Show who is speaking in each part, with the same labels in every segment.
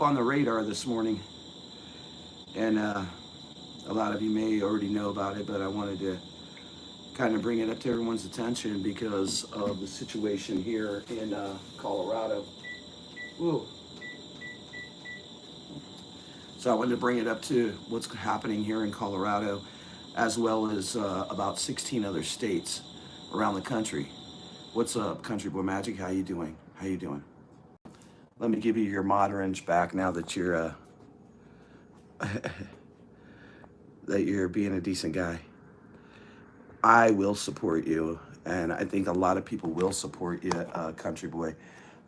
Speaker 1: up on the radar this morning, and a lot of you may already know about it, but I wanted to kind of bring it up to everyone's attention because of the situation here in Colorado. Whoa. So I wanted to bring it up to what's happening here in Colorado, as well as about 16 other states around the country. What's up, Country Boy Magic? How you doing? How you doing? Let me give you your mod orange back now that you're that you're being a decent guy. I will support you, and I think a lot of people will support you, Country Boy.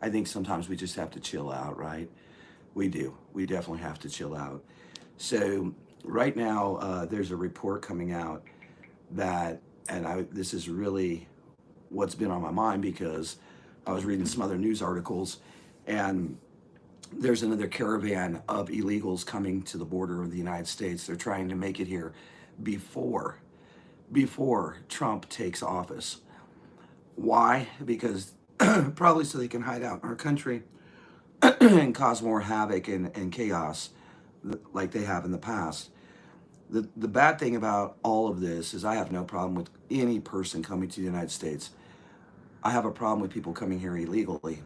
Speaker 1: I think sometimes we just have to chill out, right? We do. We definitely have to chill out. So right now, there's a report coming out that, this is really what's been on my mind because I was reading some other news articles, and there's another caravan of illegals coming to the border of the United States. They're trying to make it here before Trump takes office. Why? Because probably so they can hide out in our country and cause more havoc and chaos like they have in the past. The bad thing about all of this is I have no problem with any person coming to the United States. I have a problem with people coming here illegally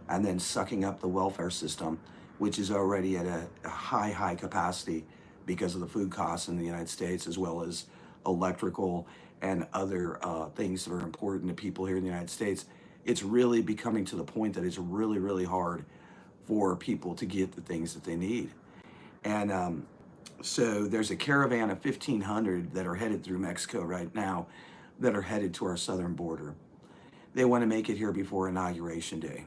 Speaker 1: and then sucking up the welfare system, which is already at a high capacity because of the food costs in the United States, as well as electrical and other things that are important to people here in the United States. It's really becoming to the point that it's really hard for people to get the things that they need. And so there's a caravan of 1,500 that are headed through Mexico right now that are headed to our southern border. They want to make it here before Inauguration Day.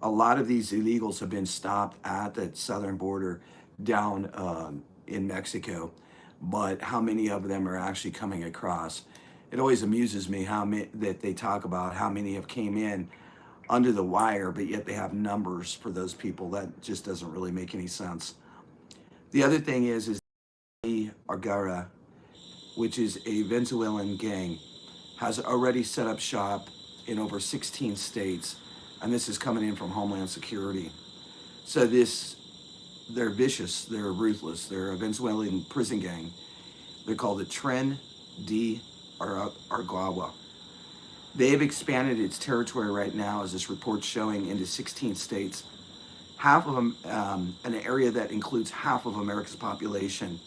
Speaker 1: A lot of these illegals have been stopped at the southern border down in Mexico, but how many of them are actually coming across? It always amuses me that they talk about how many have came in under the wire, but yet they have numbers for those people. That just doesn't really make any sense. The other thing is Argara, which is a Venezuelan gang, has already set up shop in over 16 states, and this is coming in from Homeland Security. So they're vicious, they're ruthless, they're a Venezuelan prison gang. They're called the Tren de Aragua. They've expanded its territory right now, as this report's showing, into 16 states. Half of them, an area that includes half of America's population.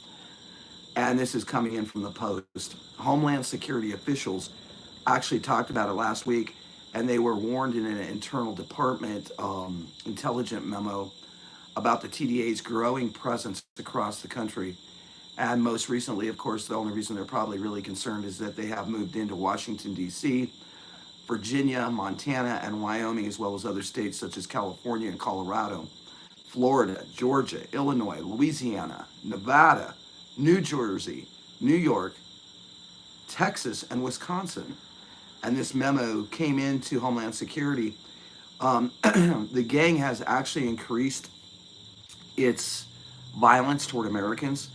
Speaker 1: And this is coming in from the Post. Homeland Security officials actually talked about it last week, and they were warned in an internal department intelligence memo about the TDA's growing presence across the country. And most recently, of course, the only reason they're probably really concerned is that they have moved into Washington, D.C., Virginia, Montana, and Wyoming, as well as other states such as California and Colorado, Florida, Georgia, Illinois, Louisiana, Nevada, New Jersey, New York, Texas, and Wisconsin. And this memo came into Homeland Security. The gang has actually increased its violence toward Americans.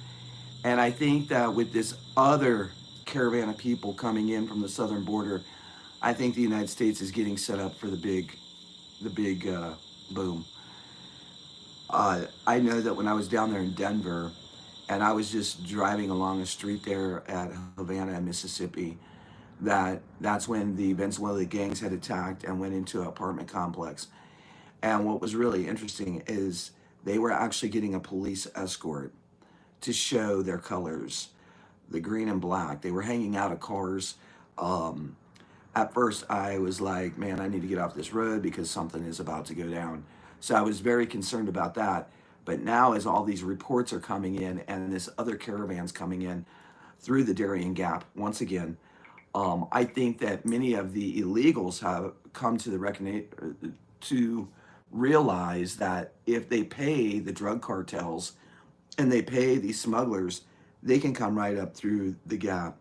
Speaker 1: And I think that with this other caravan of people coming in from the southern border, I think the United States is getting set up for the big boom. I know that when I was down there in Denver, and I was just driving along a street there at Havana, Mississippi, that's when the Venezuelan gangs had attacked and went into an apartment complex. And what was really interesting is they were actually getting a police escort to show their colors, the green and black. They were hanging out of cars. At first, I was like, man, I need to get off this road because something is about to go down. So I was very concerned about that. But now, as all these reports are coming in and this other caravan's coming in through the Darien Gap, once again, I think that many of the illegals have come to to realize that if they pay the drug cartels and they pay these smugglers, they can come right up through the gap.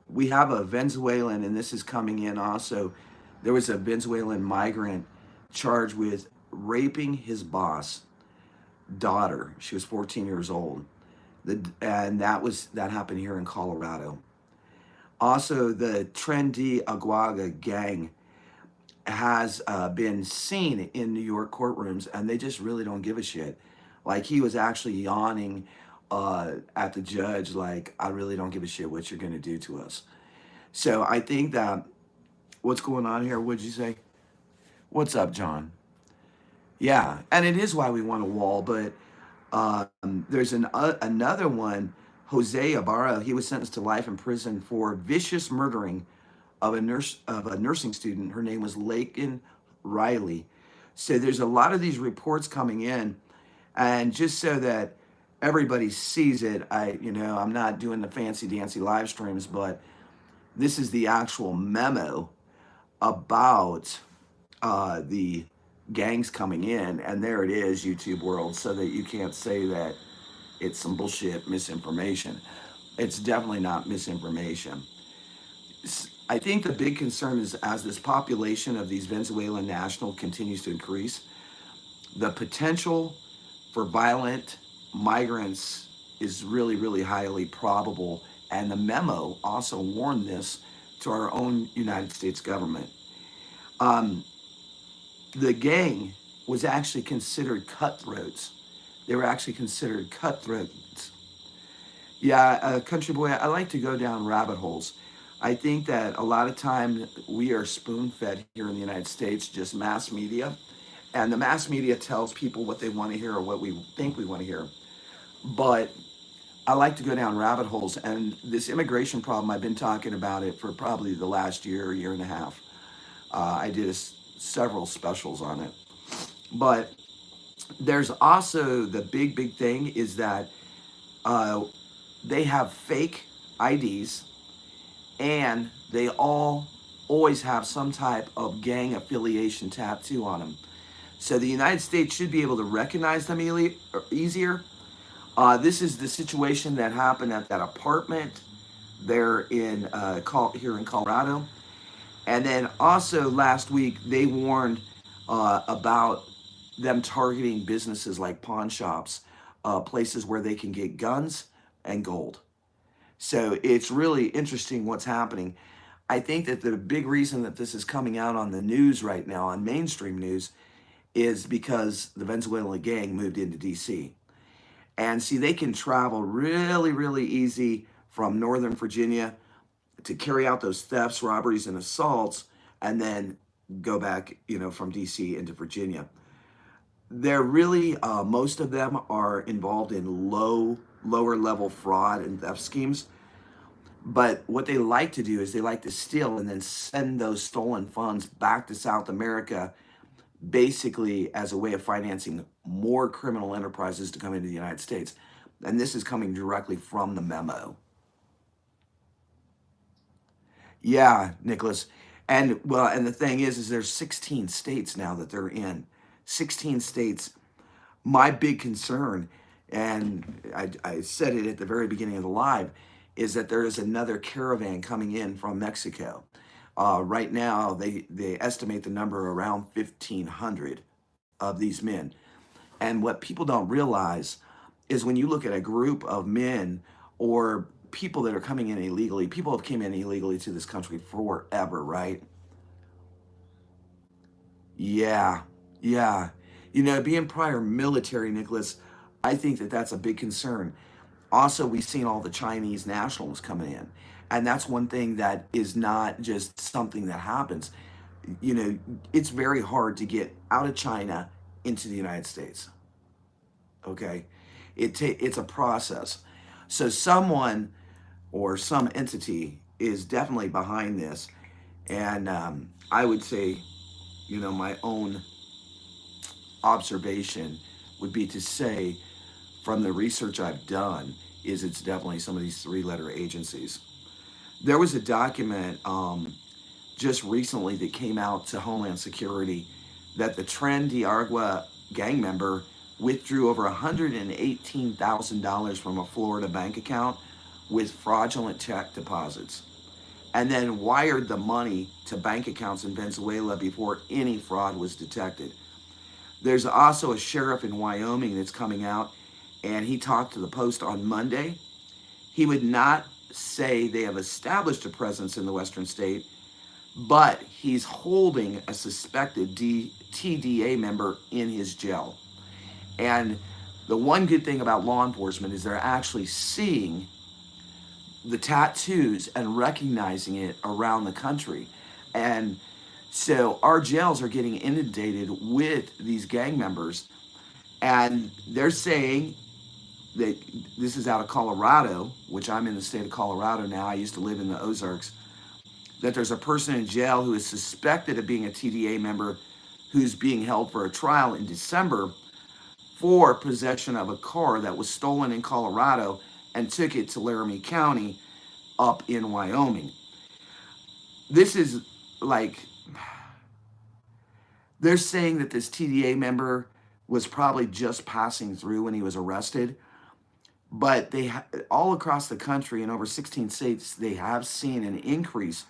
Speaker 1: We have a Venezuelan, and this is coming in also. There was a Venezuelan migrant charged with raping his boss daughter. She was 14 years old. And that happened here in Colorado. Also, the Tren de Aragua gang has been seen in New York courtrooms, and they just really don't give a shit. Like he was actually yawning at the judge, like, I really don't give a shit what you're going to do to us. So I think that what's going on here, what'd you say? What's up, John? Yeah, and it is why we want a wall, but there's another one, Jose Ibarra. He was sentenced to life in prison for vicious murdering of a nursing student. Her name was Laken Riley. So there's a lot of these reports coming in, and just so that everybody sees it, I'm not doing the fancy dancy live streams, but this is the actual memo about the gangs coming in, and there it is, YouTube world, so that you can't say that it's some bullshit misinformation. It's definitely not misinformation. I think the big concern is as this population of these Venezuelan nationals continues to increase, the potential for violent migrants is really, really highly probable. And the memo also warned this to our own United States government. Um, the gang was actually considered cutthroats. They were actually considered cutthroats. Yeah, country boy, I like to go down rabbit holes. I think that a lot of time we are spoon fed here in the United States, just mass media. And the mass media tells people what they want to hear or what we think we want to hear. But I like to go down rabbit holes. And this immigration problem, I've been talking about it for probably the last year, year and a half. I did several specials on it. But there's also the big, big thing is that uh, they have fake IDs, and they all always have some type of gang affiliation tattoo on them. So the United States should be able to recognize them easier. This is the situation that happened at that apartment there in here in Colorado. And then also last week they warned about them targeting businesses like pawn shops, places where they can get guns and gold. So it's really interesting what's happening. I think that the big reason that this is coming out on the news right now, on mainstream news, is because the Venezuelan gang moved into DC. And see, they can travel really, really easy from Northern Virginia to carry out those thefts, robberies, and assaults, and then go back, from DC into Virginia. They're really, most of them are involved in lower level fraud and theft schemes. But what they like to do is they like to steal and then send those stolen funds back to South America, basically as a way of financing more criminal enterprises to come into the United States. And this is coming directly from the memo. Yeah, Nicholas. And well, and the thing is there's 16 states now that they're in. 16 states. My big concern, and I said it at the very beginning of the live, is that there is another caravan coming in from Mexico. Right now, they estimate the number around 1,500 of these men. And what people don't realize is when you look at a group of men or people that are coming in illegally, people have came in illegally to this country forever, right? Yeah, yeah. Being prior military, Nicholas, I think that that's a big concern. Also, we've seen all the Chinese nationals coming in. And that's one thing that is not just something that happens. You know, it's very hard to get out of China into the United States. Okay. It's a process. So someone or some entity is definitely behind this. And I would say, my own observation would be to say, from the research I've done, is it's definitely some of these three-letter agencies. There was a document just recently that came out to Homeland Security that the Tren de Aragua gang member withdrew over $118,000 from a Florida bank account with fraudulent check deposits, and then wired the money to bank accounts in Venezuela before any fraud was detected. There's also a sheriff in Wyoming that's coming out, and he talked to the Post on Monday. He would not say they have established a presence in the Western state, but he's holding a suspected TDA member in his jail. And the one good thing about law enforcement is they're actually seeing the tattoos and recognizing it around the country. And so our jails are getting inundated with these gang members. And they're saying that this is out of Colorado, which I'm in the state of Colorado now. I used to live in the Ozarks. That there's a person in jail who is suspected of being a TDA member who's being held for a trial in December for possession of a car that was stolen in Colorado and took it to Laramie County up in Wyoming. This is like, they're saying that this TDA member was probably just passing through when he was arrested, but all across the country in over 16 states, they have seen an increase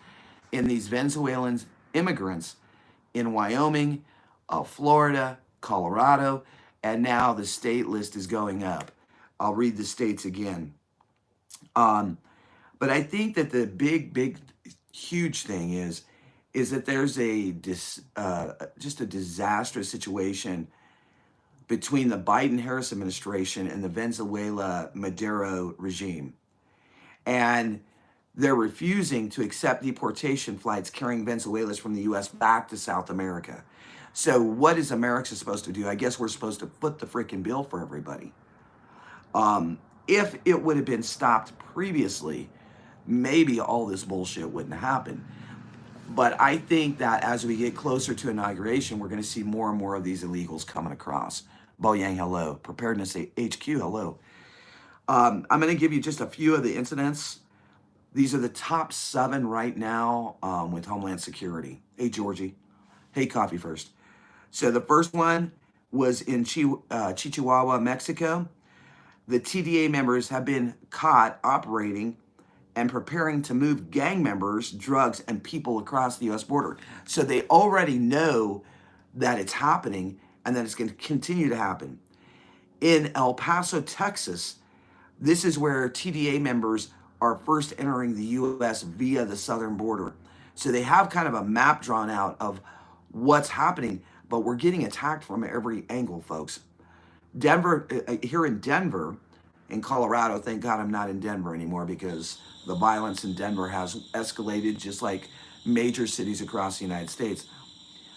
Speaker 1: in these Venezuelan immigrants in Wyoming, Florida, Colorado, and now the state list is going up. I'll read the states again. But I think that the big, huge thing is that there's just a disastrous situation between the Biden-Harris administration and the Venezuela Maduro regime. And they're refusing to accept deportation flights carrying Venezuelans from the U.S. back to South America. So what is America supposed to do? I guess we're supposed to foot the freaking bill for everybody. If it would have been stopped previously, maybe all this bullshit wouldn't happen. But I think that as we get closer to inauguration, we're going to see more and more of these illegals coming across. Bo Yang, hello. Preparedness HQ, hello. I'm going to give you just a few of the incidents. These are the top 7 right now with Homeland Security. Hey, Georgie. Hey, coffee first. So the first one was in Chihuahua, Mexico. The TDA members have been caught operating and preparing to move gang members, drugs, and people across the U.S. border. So they already know that it's happening and that it's going to continue to happen. In El Paso, Texas, this is where TDA members are first entering the U.S. via the southern border. So they have kind of a map drawn out of what's happening, but we're getting attacked from every angle, folks. Denver, here in Denver, in Colorado, thank God I'm not in Denver anymore because the violence in Denver has escalated just like major cities across the United States.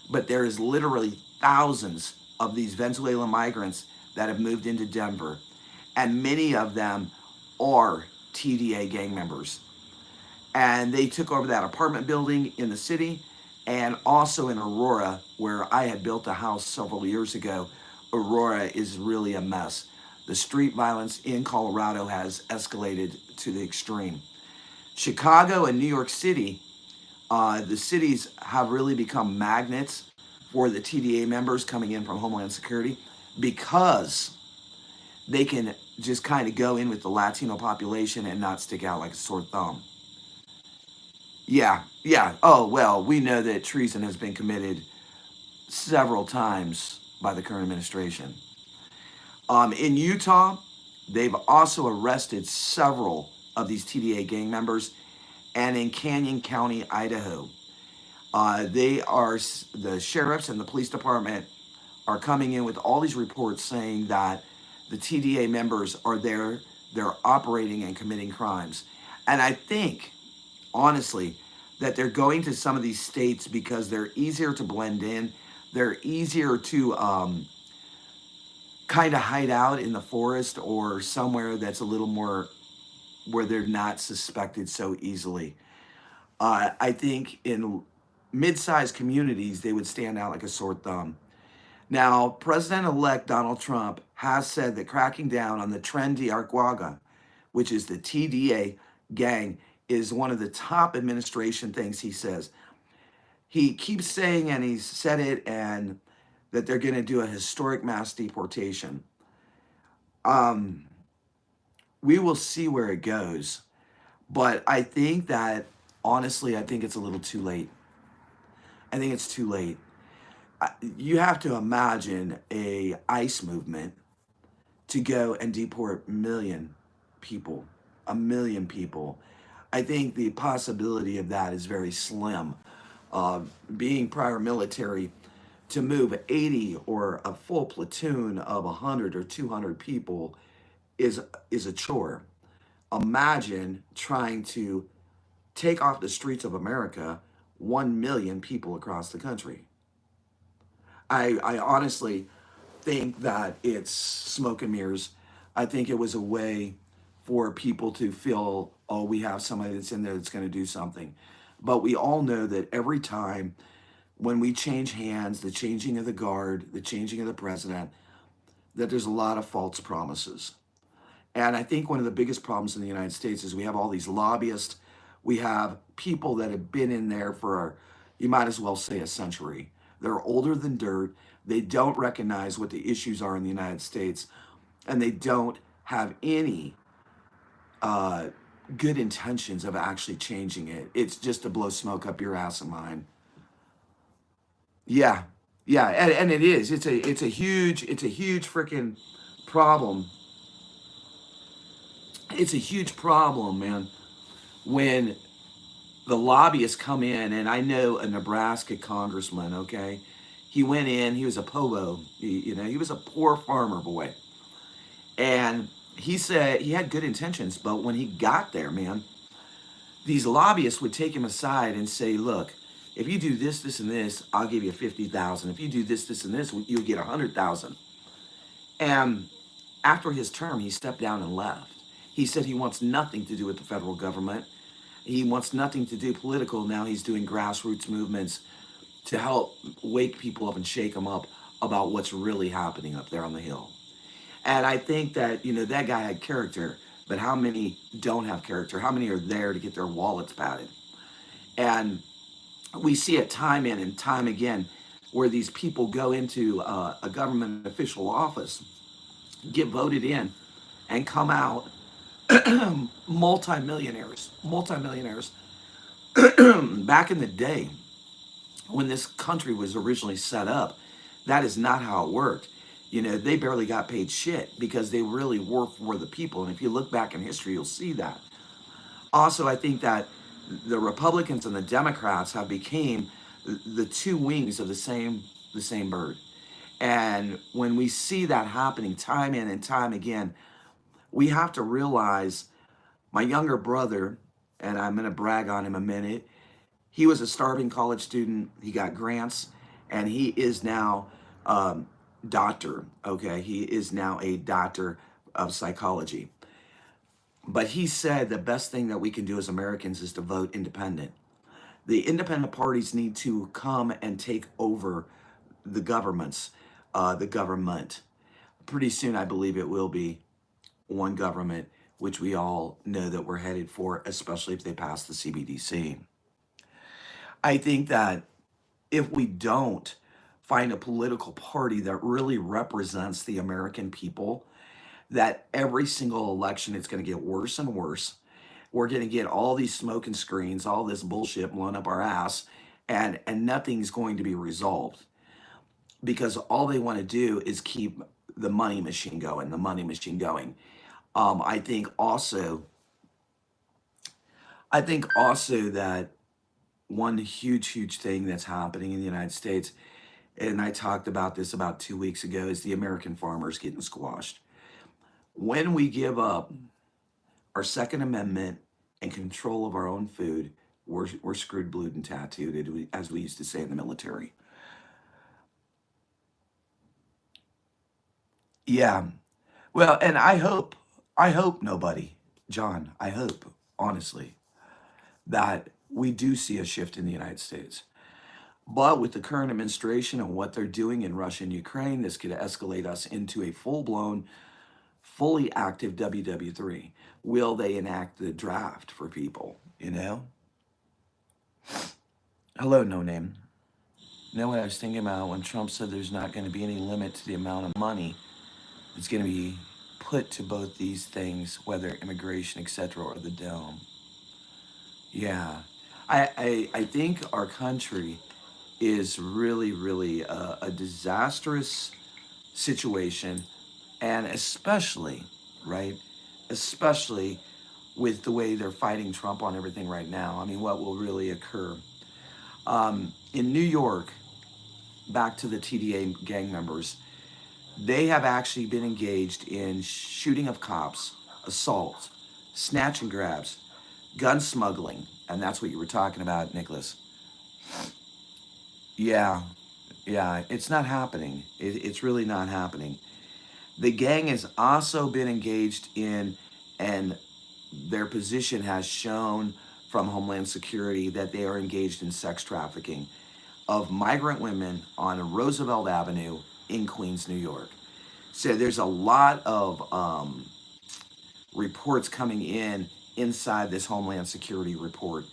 Speaker 1: But there is literally thousands of these Venezuelan migrants that have moved into Denver, and many of them are TDA gang members. And they took over that apartment building in the city, and also in Aurora, where I had built a house several years ago. Aurora is really a mess. The street violence in Colorado has escalated to the extreme. Chicago and New York City, the cities have really become magnets for the TDA members coming in from Homeland Security because they can just kind of go in with the Latino population and not stick out like a sore thumb. Yeah. Oh, well, we know that treason has been committed several times by the current administration. In Utah, they've also arrested several of these TDA gang members, and in Canyon County, Idaho, the sheriffs and the police department are coming in with all these reports saying that the TDA members are there, they're operating and committing crimes. And I think, honestly, that they're going to some of these states because they're easier to blend in, they're easier to kind of hide out in the forest or somewhere that's a little more where they're not suspected so easily. I think in mid-sized communities, they would stand out like a sore thumb. Now, President-elect Donald Trump has said that cracking down on the Tren de Aragua, which is the TDA gang, is one of the top administration things he says. He keeps saying, and he's said it, and that they're going to do a historic mass deportation. We will see where it goes. But I think that, honestly, I think it's a little too late. I think it's too late. You have to imagine a ICE movement to go and deport people, a million people. I think the possibility of that is very slim. being prior military, to move 80 or a full platoon of 100 or 200 people is a chore. Imagine trying to take off the streets of America 1 million people across the country. I honestly think that it's smoke and mirrors. I think it was a way for people to feel, oh, we have somebody that's in there that's going to do something. But we all know that every time when we change hands, the changing of the guard, the changing of the president, that there's a lot of false promises. And I think one of the biggest problems in the United States is we have all these lobbyists. We have people that have been in there for, you might as well say, a century. They're older than dirt. They don't recognize what the issues are in the United States, and they don't have any uh, good intentions of actually changing it. It's just to blow smoke up your ass and mine. Yeah, yeah, and it is. It's a huge freaking problem. It's a huge problem, man. When the lobbyists come in, and I know a Nebraska congressman. Okay, he went in. He was a povo. He was a poor farmer boy, and he said he had good intentions, but when he got there, man, these lobbyists would take him aside and say, "Look, if you do this, this, and this, I'll give you 50,000. If you do this, this, and this, you'll get 100,000." And after his term, he stepped down and left. He said he wants nothing to do with the federal government. He wants nothing to do political. Now he's doing grassroots movements to help wake people up and shake them up about what's really happening up there on the hill. And I think that, that guy had character, but how many don't have character? How many are there to get their wallets padded? And we see it time in and time again where these people go into a government official office, get voted in, and come out multimillionaires. Back in the day when this country was originally set up, that is not how it worked. They barely got paid shit because they really were for the people. And if you look back in history, you'll see that. Also, I think that the Republicans and the Democrats have became the two wings of the same bird. And when we see that happening time in and time again, we have to realize my younger brother, and I'm going to brag on him a minute, he was a starving college student. He got grants, and he is now doctor. Okay, he is now a doctor of psychology. But he said the best thing that we can do as Americans is to vote independent. The independent parties need to come and take over the government. Pretty soon, I believe it will be one government, which we all know that we're headed for, especially if they pass the CBDC. I think that if we don't find a political party that really represents the American people, that every single election it's going to get worse and worse. We're going to get all these smoke and screens, all this bullshit blown up our ass, and nothing's going to be resolved because all they want to do is keep the money machine going, the money machine going. I think also, that one huge thing that's happening in the United States, and I talked about this about 2 weeks ago, is the American farmers getting squashed. When we give up our Second Amendment and control of our own food, we're screwed, blued, and tattooed, as we used to say in the military. Yeah. Well, and I hope nobody, John, I hope, honestly, that we do see a shift in the United States. But with the current administration and what they're doing in Russia and Ukraine, this could escalate us into a full blown, fully active WW3. Will they enact the draft for people? Hello, no name. You know what I was thinking about when Trump said there's not going to be any limit to the amount of money that's going to be put to both these things, whether immigration, etc., or the dome. Yeah. I think our country is really a disastrous situation, and especially, right, especially with the way they're fighting Trump on everything right now. I mean, what will really occur? In New York, back to the TDA gang members, they have actually been engaged in shooting of cops, assault, snatch and grabs, gun smuggling, and that's what you were talking about, Nicholas. Yeah, yeah, it's not happening. It's really not happening. The gang has also been engaged in, and their position has shown from Homeland Security that they are engaged in sex trafficking of migrant women on Roosevelt Avenue in Queens, New York. So there's a lot of reports coming in inside this Homeland Security report.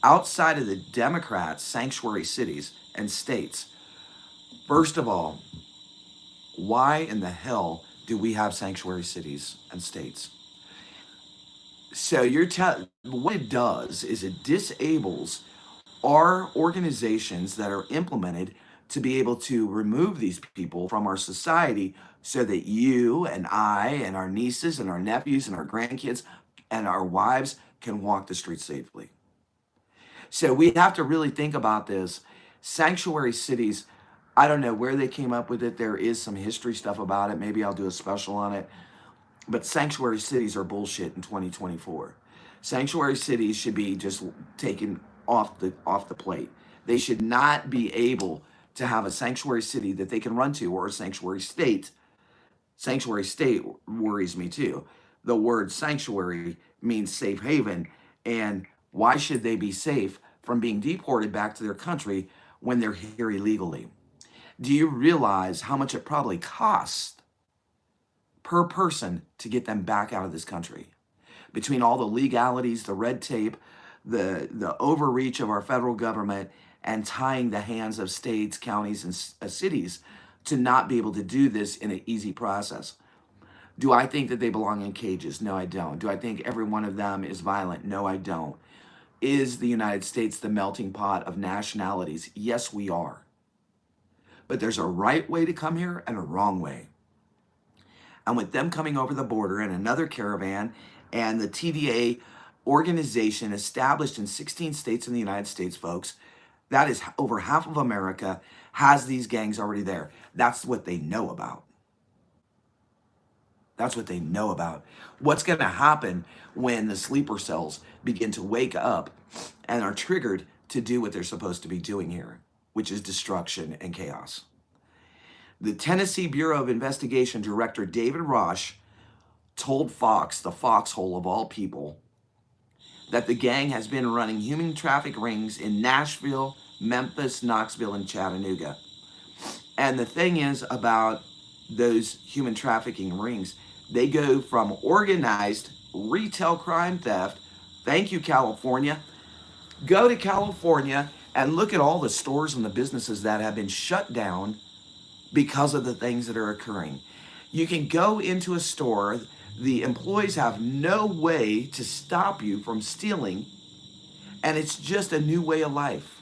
Speaker 1: Outside of the Democrats' sanctuary cities and states, first of all, why in the hell do we have sanctuary cities and states? So you're telling what it does is it disables our organizations that are implemented to be able to remove these people from our society so that you and I and our nieces and our nephews and our grandkids and our wives can walk the streets safely. So we have to really think about this. Sanctuary cities, I don't know where they came up with it. There is some history stuff about it. Maybe I'll do a special on it. But sanctuary cities are bullshit in 2024. Sanctuary cities should be just taken off the plate. They should not be able to have a sanctuary city that they can run to, or a sanctuary state. Sanctuary state worries me too. The word sanctuary means safe haven, and why should they be safe from being deported back to their country when they're here illegally? Do you realize how much it probably costs per person to get them back out of this country? Between all the legalities, the red tape, the overreach of our federal government, and tying the hands of states, counties, and cities to not be able to do this in an easy process. Do I think that they belong in cages? No, I don't. Do I think every one of them is violent? No, I don't. Is the United States the melting pot of nationalities? Yes, we are. But there's a right way to come here and a wrong way. And with them coming over the border in another caravan, and the TDA organization established in 16 states in the United States, folks, that is over half of America has these gangs already there. That's what they know about. That's what they know about. What's going to happen when the sleeper cells begin to wake up and are triggered to do what they're supposed to be doing here, which is destruction and chaos? The Tennessee Bureau of Investigation Director David Rosh told Fox, the foxhole of all people, that the gang has been running human traffic rings in Nashville, Memphis, Knoxville, and Chattanooga. And the thing is about those human trafficking rings, they go from organized retail crime theft. Thank you, California. Go to California and look at all the stores and the businesses that have been shut down because of the things that are occurring. You can go into a store, the employees have no way to stop you from stealing, and it's just a new way of life.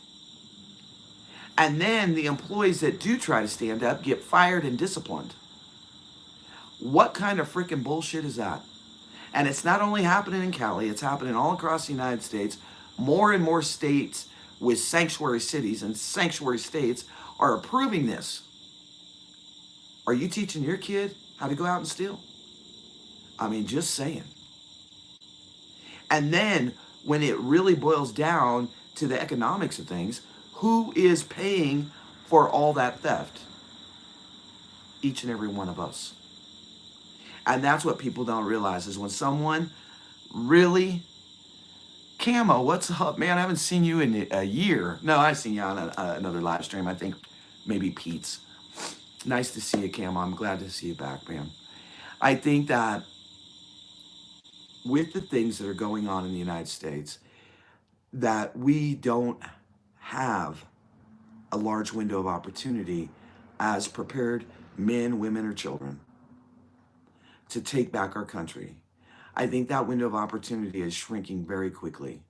Speaker 1: And then the employees that do try to stand up get fired and disciplined. What kind of freaking bullshit is that? And it's not only happening in Cali, it's happening all across the United States. More and more states with sanctuary cities and sanctuary states are approving this. Are you teaching your kid how to go out and steal? I mean, just saying. And then when it really boils down to the economics of things, who is paying for all that theft? Each and every one of us. And that's what people don't realize is when someone really, Camo, what's up, man? I haven't seen you in a year. No, I've seen you on another live stream. I think maybe Pete's. Nice to see you, Camo. I'm glad to see you back, man. I think that with the things that are going on in the United States, that we don't have a large window of opportunity as prepared men, women, or children to take back our country. I think that window of opportunity is shrinking very quickly.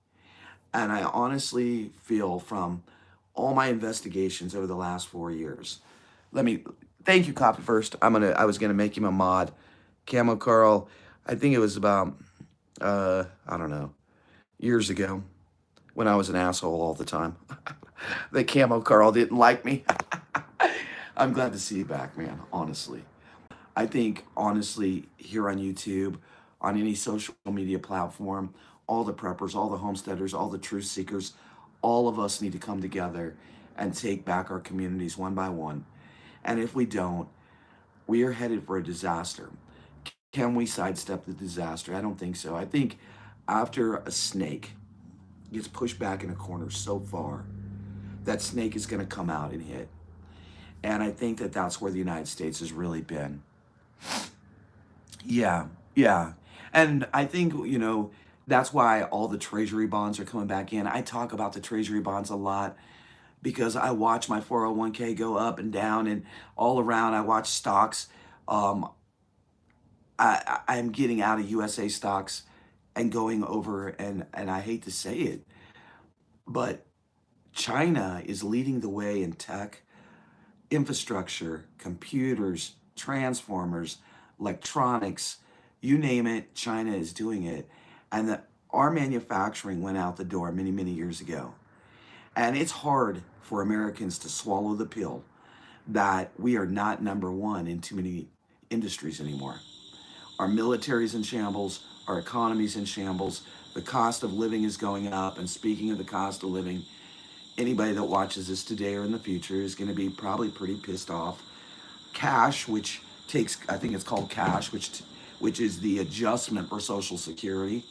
Speaker 1: And I honestly feel from all my investigations over the last 4 years. Thank you, Copy First. I was gonna make him a mod. Camo Carl, I think it was about, I don't know, years ago when I was an asshole all the time. The camo Carl didn't like me. I'm glad to see you back, man, honestly. I think, honestly, here on YouTube, on any social media platform, all the preppers, all the homesteaders, all the truth seekers, all of us need to come together and take back our communities one by one. And if we don't, we are headed for a disaster. Can we sidestep the disaster? I don't think so. I think after a snake gets pushed back in a corner so far, that snake is going to come out and hit. And I think that that's where the United States has really been. Yeah, yeah. And I think, that's why all the treasury bonds are coming back in. I talk about the treasury bonds a lot because I watch my 401k go up and down and all around. I watch stocks. Um, I'm getting out of USA stocks and going over, and I hate to say it, but China is leading the way in tech, infrastructure, computers, transformers, electronics, you name it, China is doing it. And our manufacturing went out the door many, many years ago. And it's hard for Americans to swallow the pill that we are not number one in too many industries anymore. Our military's in shambles, our economy's in shambles, the cost of living is going up. And speaking of the cost of living, anybody that watches this today or in the future is going to be probably pretty pissed off. Cash, which takes, I think it's called cash, which is the adjustment for Social Security.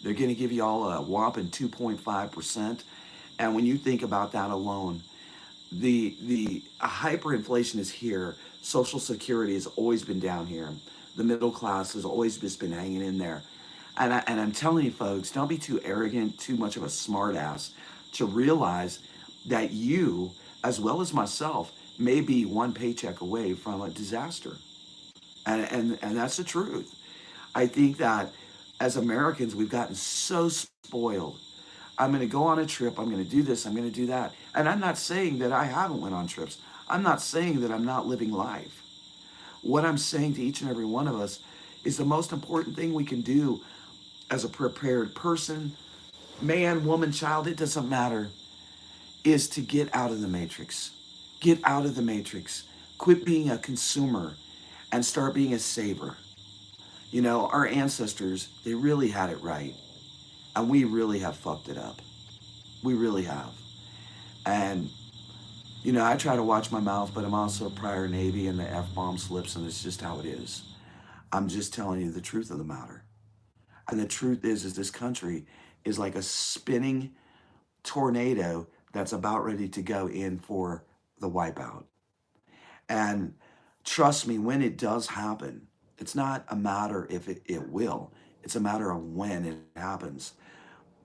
Speaker 1: They're going to give you all a whopping 2.5%. And when you think about that alone, the hyperinflation is here. Social Security has always been down here. The middle class has always just been hanging in there. And I'm telling you, folks, don't be too arrogant, too much of a smartass to realize that you, as well as myself, may be one paycheck away from a disaster. And that's the truth. I think that as Americans, we've gotten so spoiled. I'm going to go on a trip. I'm going to do this. I'm going to do that. And I'm not saying that I haven't went on trips. I'm not saying that I'm not living life. What I'm saying to each and every one of us is the most important thing we can do as a prepared person, man, woman, child, it doesn't matter, is to get out of the matrix. Get out of the matrix. Quit being a consumer and start being a saver. Our ancestors, they really had it right. And we really have fucked it up. We really have. And, I try to watch my mouth, but I'm also a prior Navy and the F-bomb slips, and it's just how it is. I'm just telling you the truth of the matter. And the truth is this country is like a spinning tornado that's about ready to go in for the wipeout. And trust me, when it does happen, it's not a matter if it will, it's a matter of when it happens.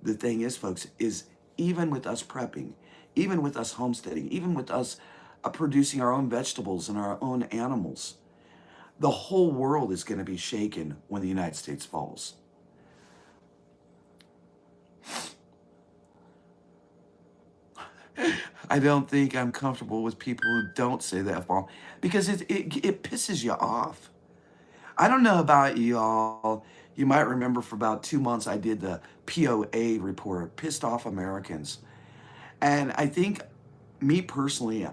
Speaker 1: The thing is, folks, is even with us prepping, even with us homesteading, even with us producing our own vegetables and our own animals, the whole world is going to be shaken when the United States falls. I don't think I'm comfortable with people who don't say the F-bomb because it pisses you off. I don't know about y'all. You might remember for about 2 months I did the POA report, Pissed Off Americans. And I think, me personally,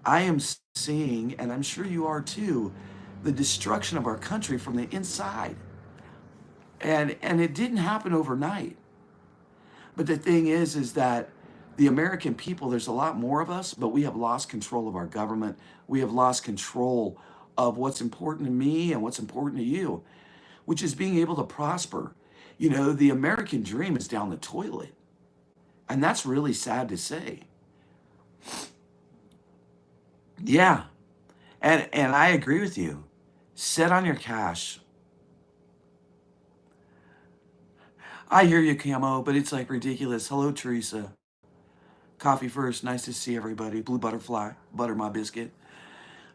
Speaker 1: I am seeing, and I'm sure you are too, the destruction of our country from the inside. And it didn't happen overnight. But the thing is that the American people, there's a lot more of us, but we have lost control of our government. We have lost control of what's important to me and what's important to you, which is being able to prosper. The American dream is down the toilet. And that's really sad to say. Yeah. And I agree with you. Sit on your cash. I hear you, Camo, but it's like ridiculous. Hello, Teresa. Coffee first. Nice to see everybody. Blue Butterfly. Butter my biscuit.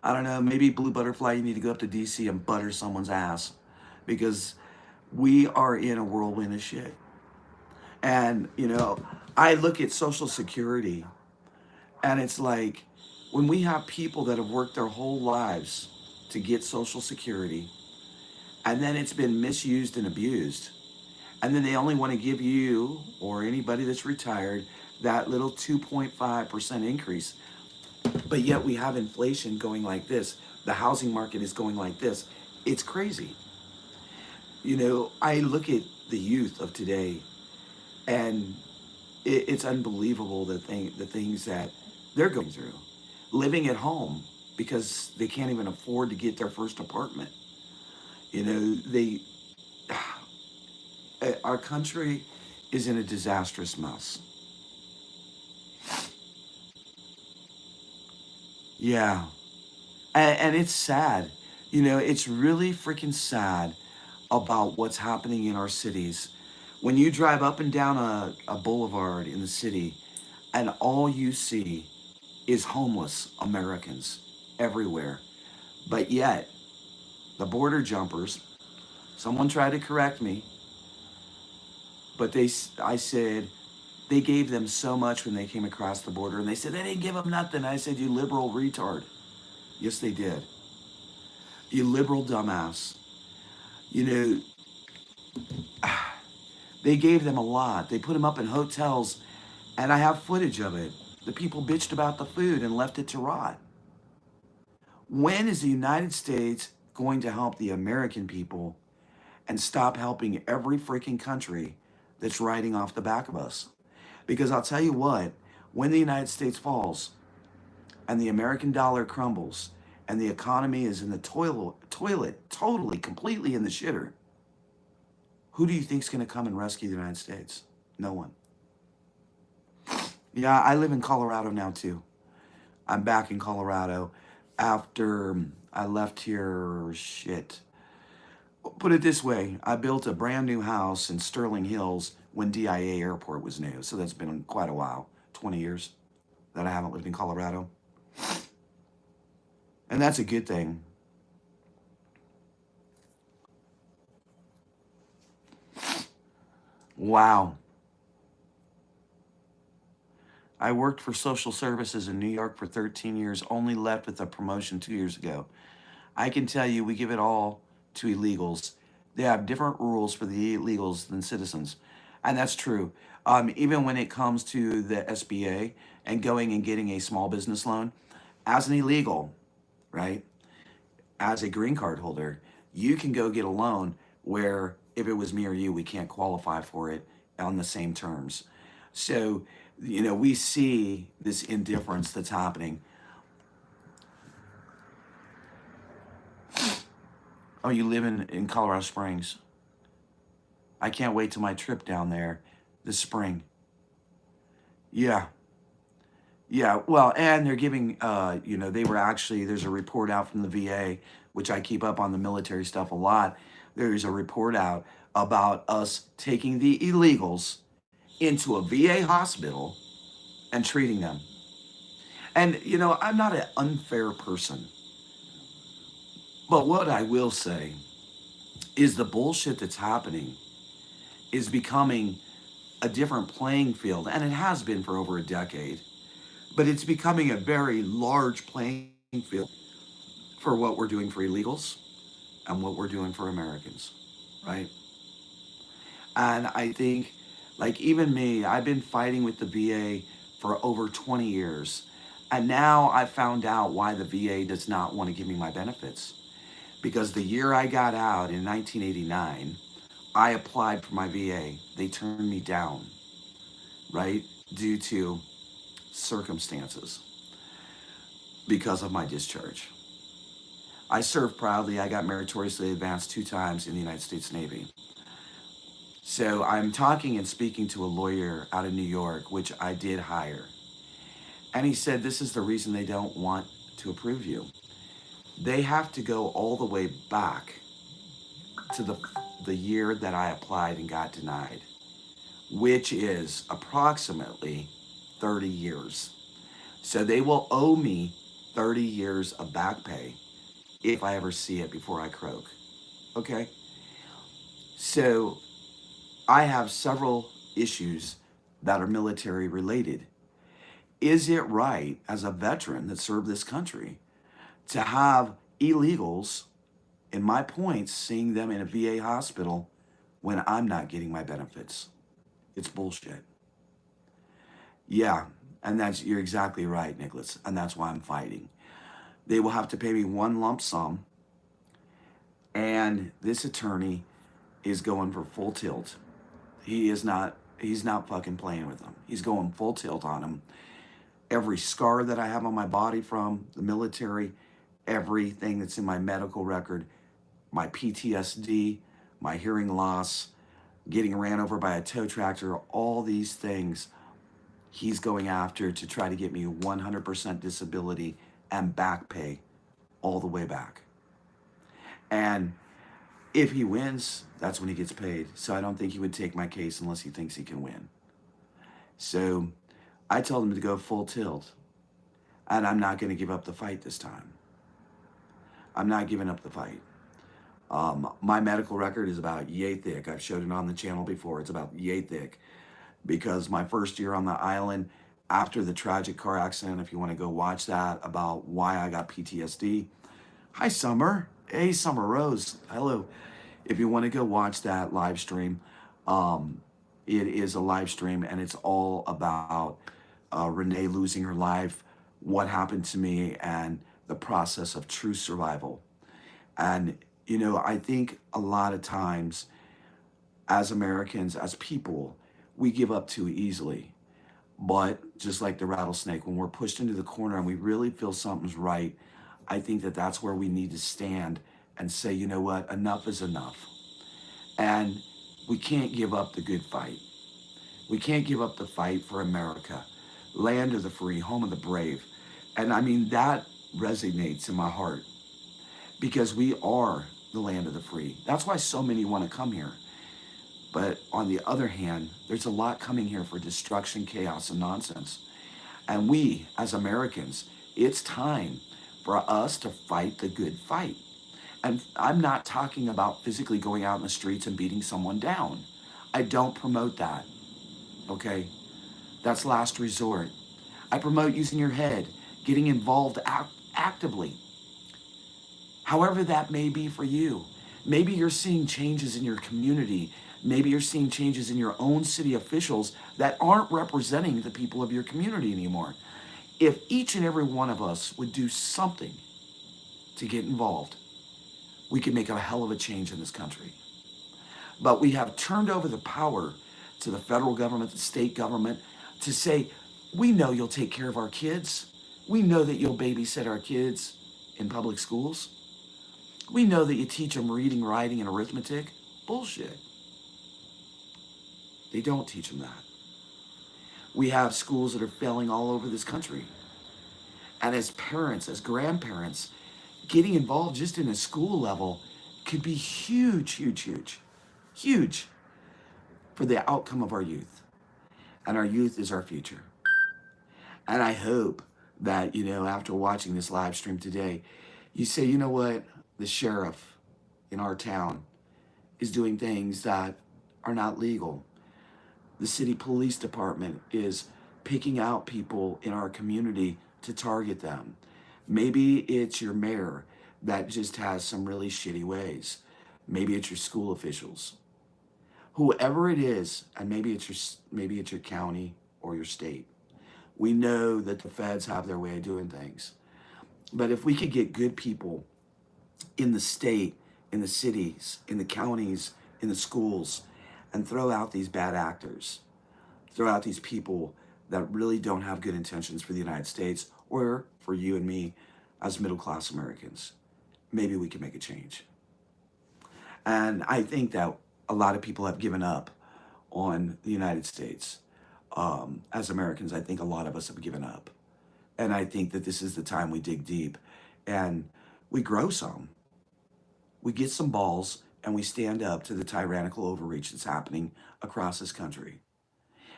Speaker 1: I don't know. Maybe Blue Butterfly, you need to go up to DC and butter someone's ass. Because we are in a whirlwind of shit. And, I look at Social Security, and it's like when we have people that have worked their whole lives to get Social Security, and then it's been misused and abused, and then they only want to give you or anybody that's retired that little 2.5% increase. But yet we have inflation going like this. The housing market is going like this. It's crazy. I look at the youth of today, and it's unbelievable the things that they're going through. Living at home because they can't even afford to get their first apartment. They our country is in a disastrous mess. Yeah. And it's sad. It's really freaking sad about what's happening in our cities. When you drive up and down a boulevard in the city, and all you see is homeless Americans everywhere. But yet, the border jumpers, someone tried to correct me, but I said, they gave them so much when they came across the border, and they said they didn't give them nothing. I said, you liberal retard. Yes, they did. You liberal dumbass. You know, they gave them a lot. They put them up in hotels, and I have footage of it. The people bitched about the food and left it to rot. When is the United States going to help the American people and stop helping every freaking country that's riding off the back of us? Because I'll tell you what, when the United States falls and the American dollar crumbles and the economy is in the toilet, totally, completely in the shitter, who do you think is going to come and rescue the United States? No one. Yeah, I live in Colorado now too. I'm back in Colorado after I left here. Shit. Put it this way, I built a brand new house in Sterling Hills when DIA Airport was new. So that's been quite a while, 20 years that I haven't lived in Colorado. And that's a good thing. Wow. I worked for social services in New York for 13 years, only left with a promotion 2 years ago. I can tell you, we give it all to illegals. They have different rules for the illegals than citizens. And that's true. Even when it comes to the SBA and going and getting a small business loan, as an illegal, right? As a green card holder, you can go get a loan where if it was me or you, we can't qualify for it on the same terms. So, we see this indifference that's happening. Oh, you live in Colorado Springs. I can't wait till my trip down there this spring. Yeah. Yeah. Well, and they're giving, they were actually, there's a report out from the VA, which I keep up on the military stuff a lot. There's a report out about us taking the illegals into a VA hospital and treating them. And, I'm not an unfair person. But what I will say is the bullshit that's happening is becoming a different playing field, and it has been for over a decade, but it's becoming a very large playing field for what we're doing for illegals and what we're doing for Americans, right? And I think, like, even me, I've been fighting with the VA for over 20 years. And now I found out why the VA does not want to give me my benefits. Because the year I got out in 1989, I applied for my VA. They turned me down, right? Due to circumstances because of my discharge. I served proudly. I got meritoriously advanced 2 times in the United States Navy. So I'm talking and speaking to a lawyer out of New York, which I did hire. And he said, this is the reason they don't want to approve you. They have to go all the way back to the year that I applied and got denied, which is approximately 30 years. So they will owe me 30 years of back pay if I ever see it before I croak. Okay? So I have several issues that are military related. Is it right, as a veteran that served this country, to have illegals, in my points, seeing them in a VA hospital when I'm not getting my benefits? It's bullshit. Yeah, and you're exactly right, Nicholas, and that's why I'm fighting. They will have to pay me one lump sum, and this attorney is going for full tilt. He's not fucking playing with them. He's going full tilt on them. Every scar that I have on my body from the military, everything that's in my medical record, my PTSD, my hearing loss, getting ran over by a tow tractor, all these things he's going after to try to get me 100% disability and back pay all the way back. And if he wins, that's when he gets paid. So I don't think he would take my case unless he thinks he can win. So I told him to go full tilt. And I'm not going to give up the fight this time. I'm not giving up the fight. My medical record is about yay thick. I've showed it on the channel before. It's about yay thick. Because my first year on the island, after the tragic car accident, if you want to go watch that, about why I got PTSD. Hi, Summer. Hey, Summer Rose. Hello. If you want to go watch that live stream, it is a live stream, and it's all about Renee losing her life, what happened to me, and the process of true survival. And, you know, I think a lot of times as Americans, as people, we give up too easily. But just like the rattlesnake, when we're pushed into the corner and we really feel something's right, I think that that's where we need to stand and say, you know what, enough is enough. And we can't give up the good fight. We can't give up the fight for America, land of the free, home of the brave. And I mean, that resonates in my heart because we are the land of the free. That's why so many want to come here. But on the other hand, there's a lot coming here for destruction, chaos, and nonsense. And we, as Americans, it's time for us to fight the good fight. And I'm not talking about physically going out in the streets and beating someone down. I don't promote that, okay? That's last resort. I promote using your head, getting involved actively, however that may be for you. Maybe you're seeing changes in your community. Maybe you're seeing changes in your own city officials that aren't representing the people of your community anymore. If each and every one of us would do something to get involved, we could make a hell of a change in this country. But we have turned over the power to the federal government, the state government, to say, we know you'll take care of our kids. We know that you'll babysit our kids in public schools. We know that you teach them reading, writing, and arithmetic. Bullshit. They don't teach them that. We have schools that are failing all over this country. And as parents, as grandparents, getting involved just in a school level could be huge, huge, huge, huge for the outcome of our youth. And our youth is our future. And I hope that, you know, after watching this live stream today, you say, you know what, the sheriff in our town is doing things that are not legal. The city police department is picking out people in our community to target them. Maybe it's your mayor that just has some really shitty ways. Maybe it's your school officials. Whoever it is, and maybe it's your county or your state. We know that the feds have their way of doing things. But if we could get good people in the state, in the cities, in the counties, in the schools, and throw out these bad actors, throw out these people that really don't have good intentions for the United States or for you and me as middle-class Americans, maybe we can make a change. And I think that a lot of people have given up on the United States. As Americans, I think a lot of us have given up. And I think that this is the time we dig deep and we grow some. We get some balls and we stand up to the tyrannical overreach that's happening across this country.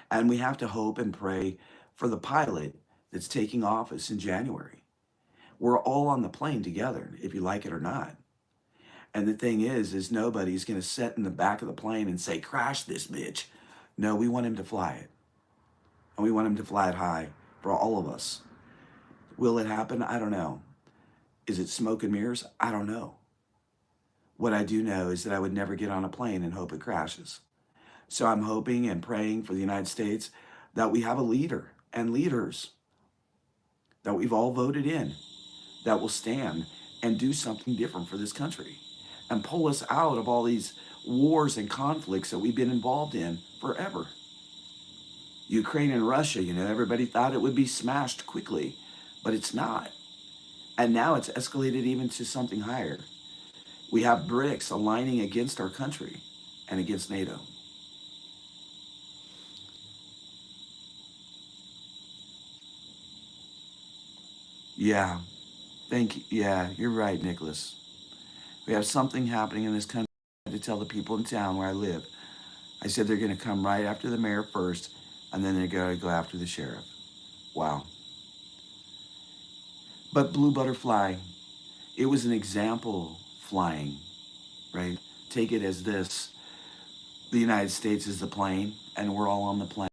Speaker 1: And we have to hope and pray for the pilot that's taking office in January. We're all on the plane together, if you like it or not. And the thing is nobody's going to sit in the back of the plane and say, crash this bitch. No, we want him to fly it. And we want him to fly it high for all of us. Will it happen? I don't know. Is it smoke and mirrors? I don't know. What I do know is that I would never get on a plane and hope it crashes. So I'm hoping and praying for the United States that we have a leader and leaders that we've all voted in that will stand and do something different for this country and pull us out of all these wars and conflicts that we've been involved in forever. Ukraine and Russia, everybody thought it would be smashed quickly, but it's not. And now it's escalated even to something higher. We have BRICS aligning against our country and against NATO. Yeah, thank you. Yeah, you're right, Nicholas. We have something happening in this country to tell the people in town where I live. I said they're going to come right after the mayor first, and then they're going to go after the sheriff. Wow. But Blue Butterfly, it was an example flying, right? Take it as this. The United States is the plane, and we're all on the plane.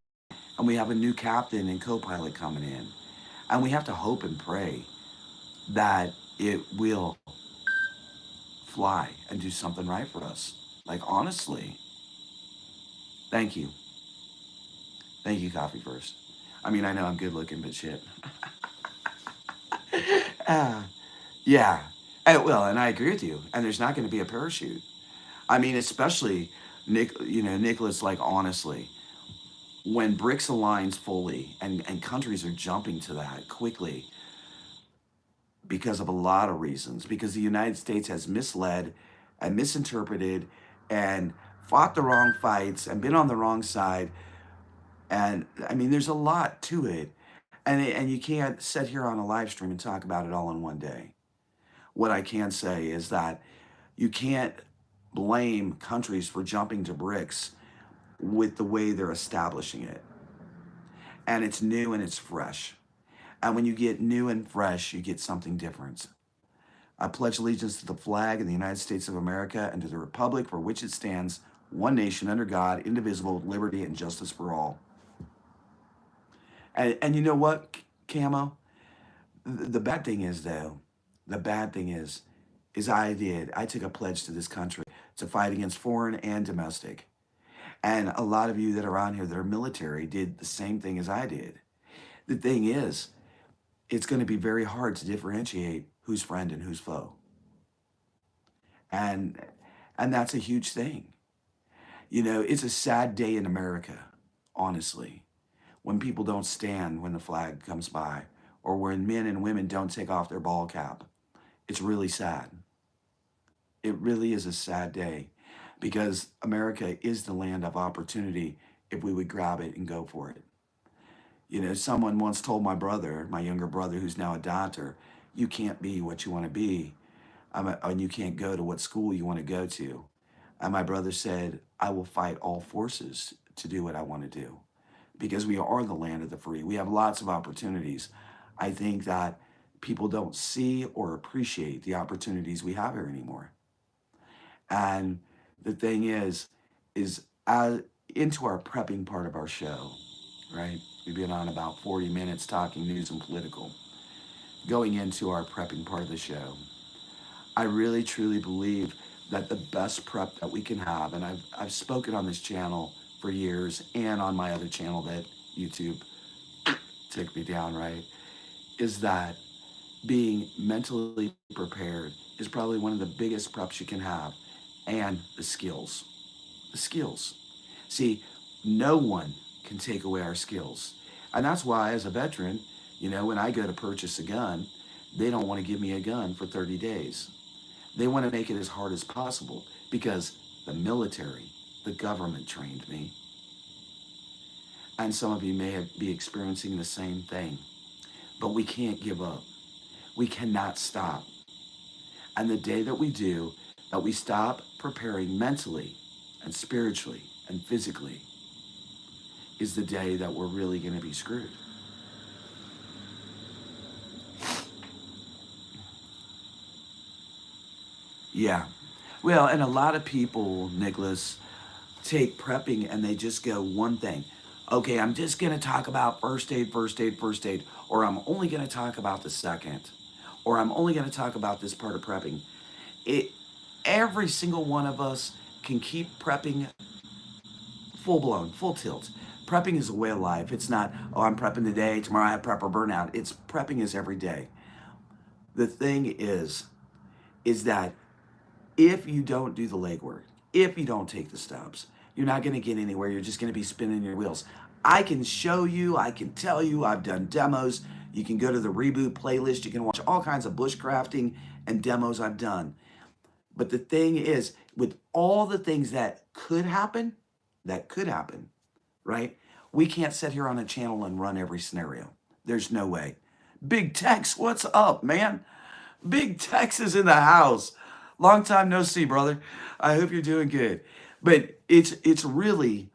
Speaker 1: And we have a new captain and co-pilot coming in. And we have to hope and pray that it will fly and do something right for us. Like, honestly, thank you. Thank you, Coffee First. I mean, I know I'm good looking, but shit. Ah, yeah. Well, and I agree with you. And there's not going to be a parachute. I mean, especially, Nicholas, like, honestly, when BRICS aligns fully and countries are jumping to that quickly because of a lot of reasons, because the United States has misled and misinterpreted and fought the wrong fights and been on the wrong side. And I mean, there's a lot to it. And you can't sit here on a live stream and talk about it all in one day. What I can say is that you can't blame countries for jumping to BRICS with the way they're establishing it. And it's new and it's fresh. And when you get new and fresh, you get something different. I pledge allegiance to the flag of the United States of America and to the republic for which it stands, one nation under God, indivisible, with liberty and justice for all. And you know what, Camo? The bad thing is, though, the bad thing is I took a pledge to this country to fight against foreign and domestic. And a lot of you that are on here that are military did the same thing as I did. The thing is, it's going to be very hard to differentiate who's friend and who's foe. And that's a huge thing. It's a sad day in America, honestly, when people don't stand when the flag comes by or when men and women don't take off their ball cap. It's really sad. It really is a sad day because America is the land of opportunity if we would grab it and go for it. Someone once told my brother, my younger brother, who's now a doctor, you can't be what you want to be, and you can't go to what school you want to go to. And my brother said, I will fight all forces to do what I want to do because we are the land of the free. We have lots of opportunities. I think that people don't see or appreciate the opportunities we have here anymore. And the thing is into our prepping part of our show, right? We've been on about 40 minutes talking news and political. Going into our prepping part of the show, I really truly believe that the best prep that we can have, and I've spoken on this channel for years and on my other channel that YouTube took me down, right, is that being mentally prepared is probably one of the biggest preps you can have, and the skills. The skills. See, no one can take away our skills. And that's why, as a veteran, when I go to purchase a gun, they don't want to give me a gun for 30 days. They want to make it as hard as possible because the military, the government trained me. And some of you may be experiencing the same thing. But we can't give up. We cannot stop. And the day that we do, that we stop preparing mentally and spiritually and physically, is the day that we're really going to be screwed. Yeah. Well, and a lot of people, Nicholas, take prepping and they just go one thing. Okay, I'm just going to talk about first aid, first aid, first aid, or I'm only going to talk about the second, or I'm only going to talk about this part of prepping. Every single one of us can keep prepping full blown, full tilt. Prepping is a way of life. It's not, oh, I'm prepping today, tomorrow I have prep or burnout. It's prepping is every day. The thing is that if you don't do the legwork, if you don't take the steps, you're not going to get anywhere. You're just going to be spinning your wheels. I can show you, I can tell you, I've done demos. You can go to the Reboot playlist. You can watch all kinds of bushcrafting and demos I've done. But the thing is, with all the things that could happen, right? We can't sit here on a channel and run every scenario. There's no way. Big Tex, what's up, man? Big Tex is in the house. Long time no see, brother. I hope you're doing good. But it's really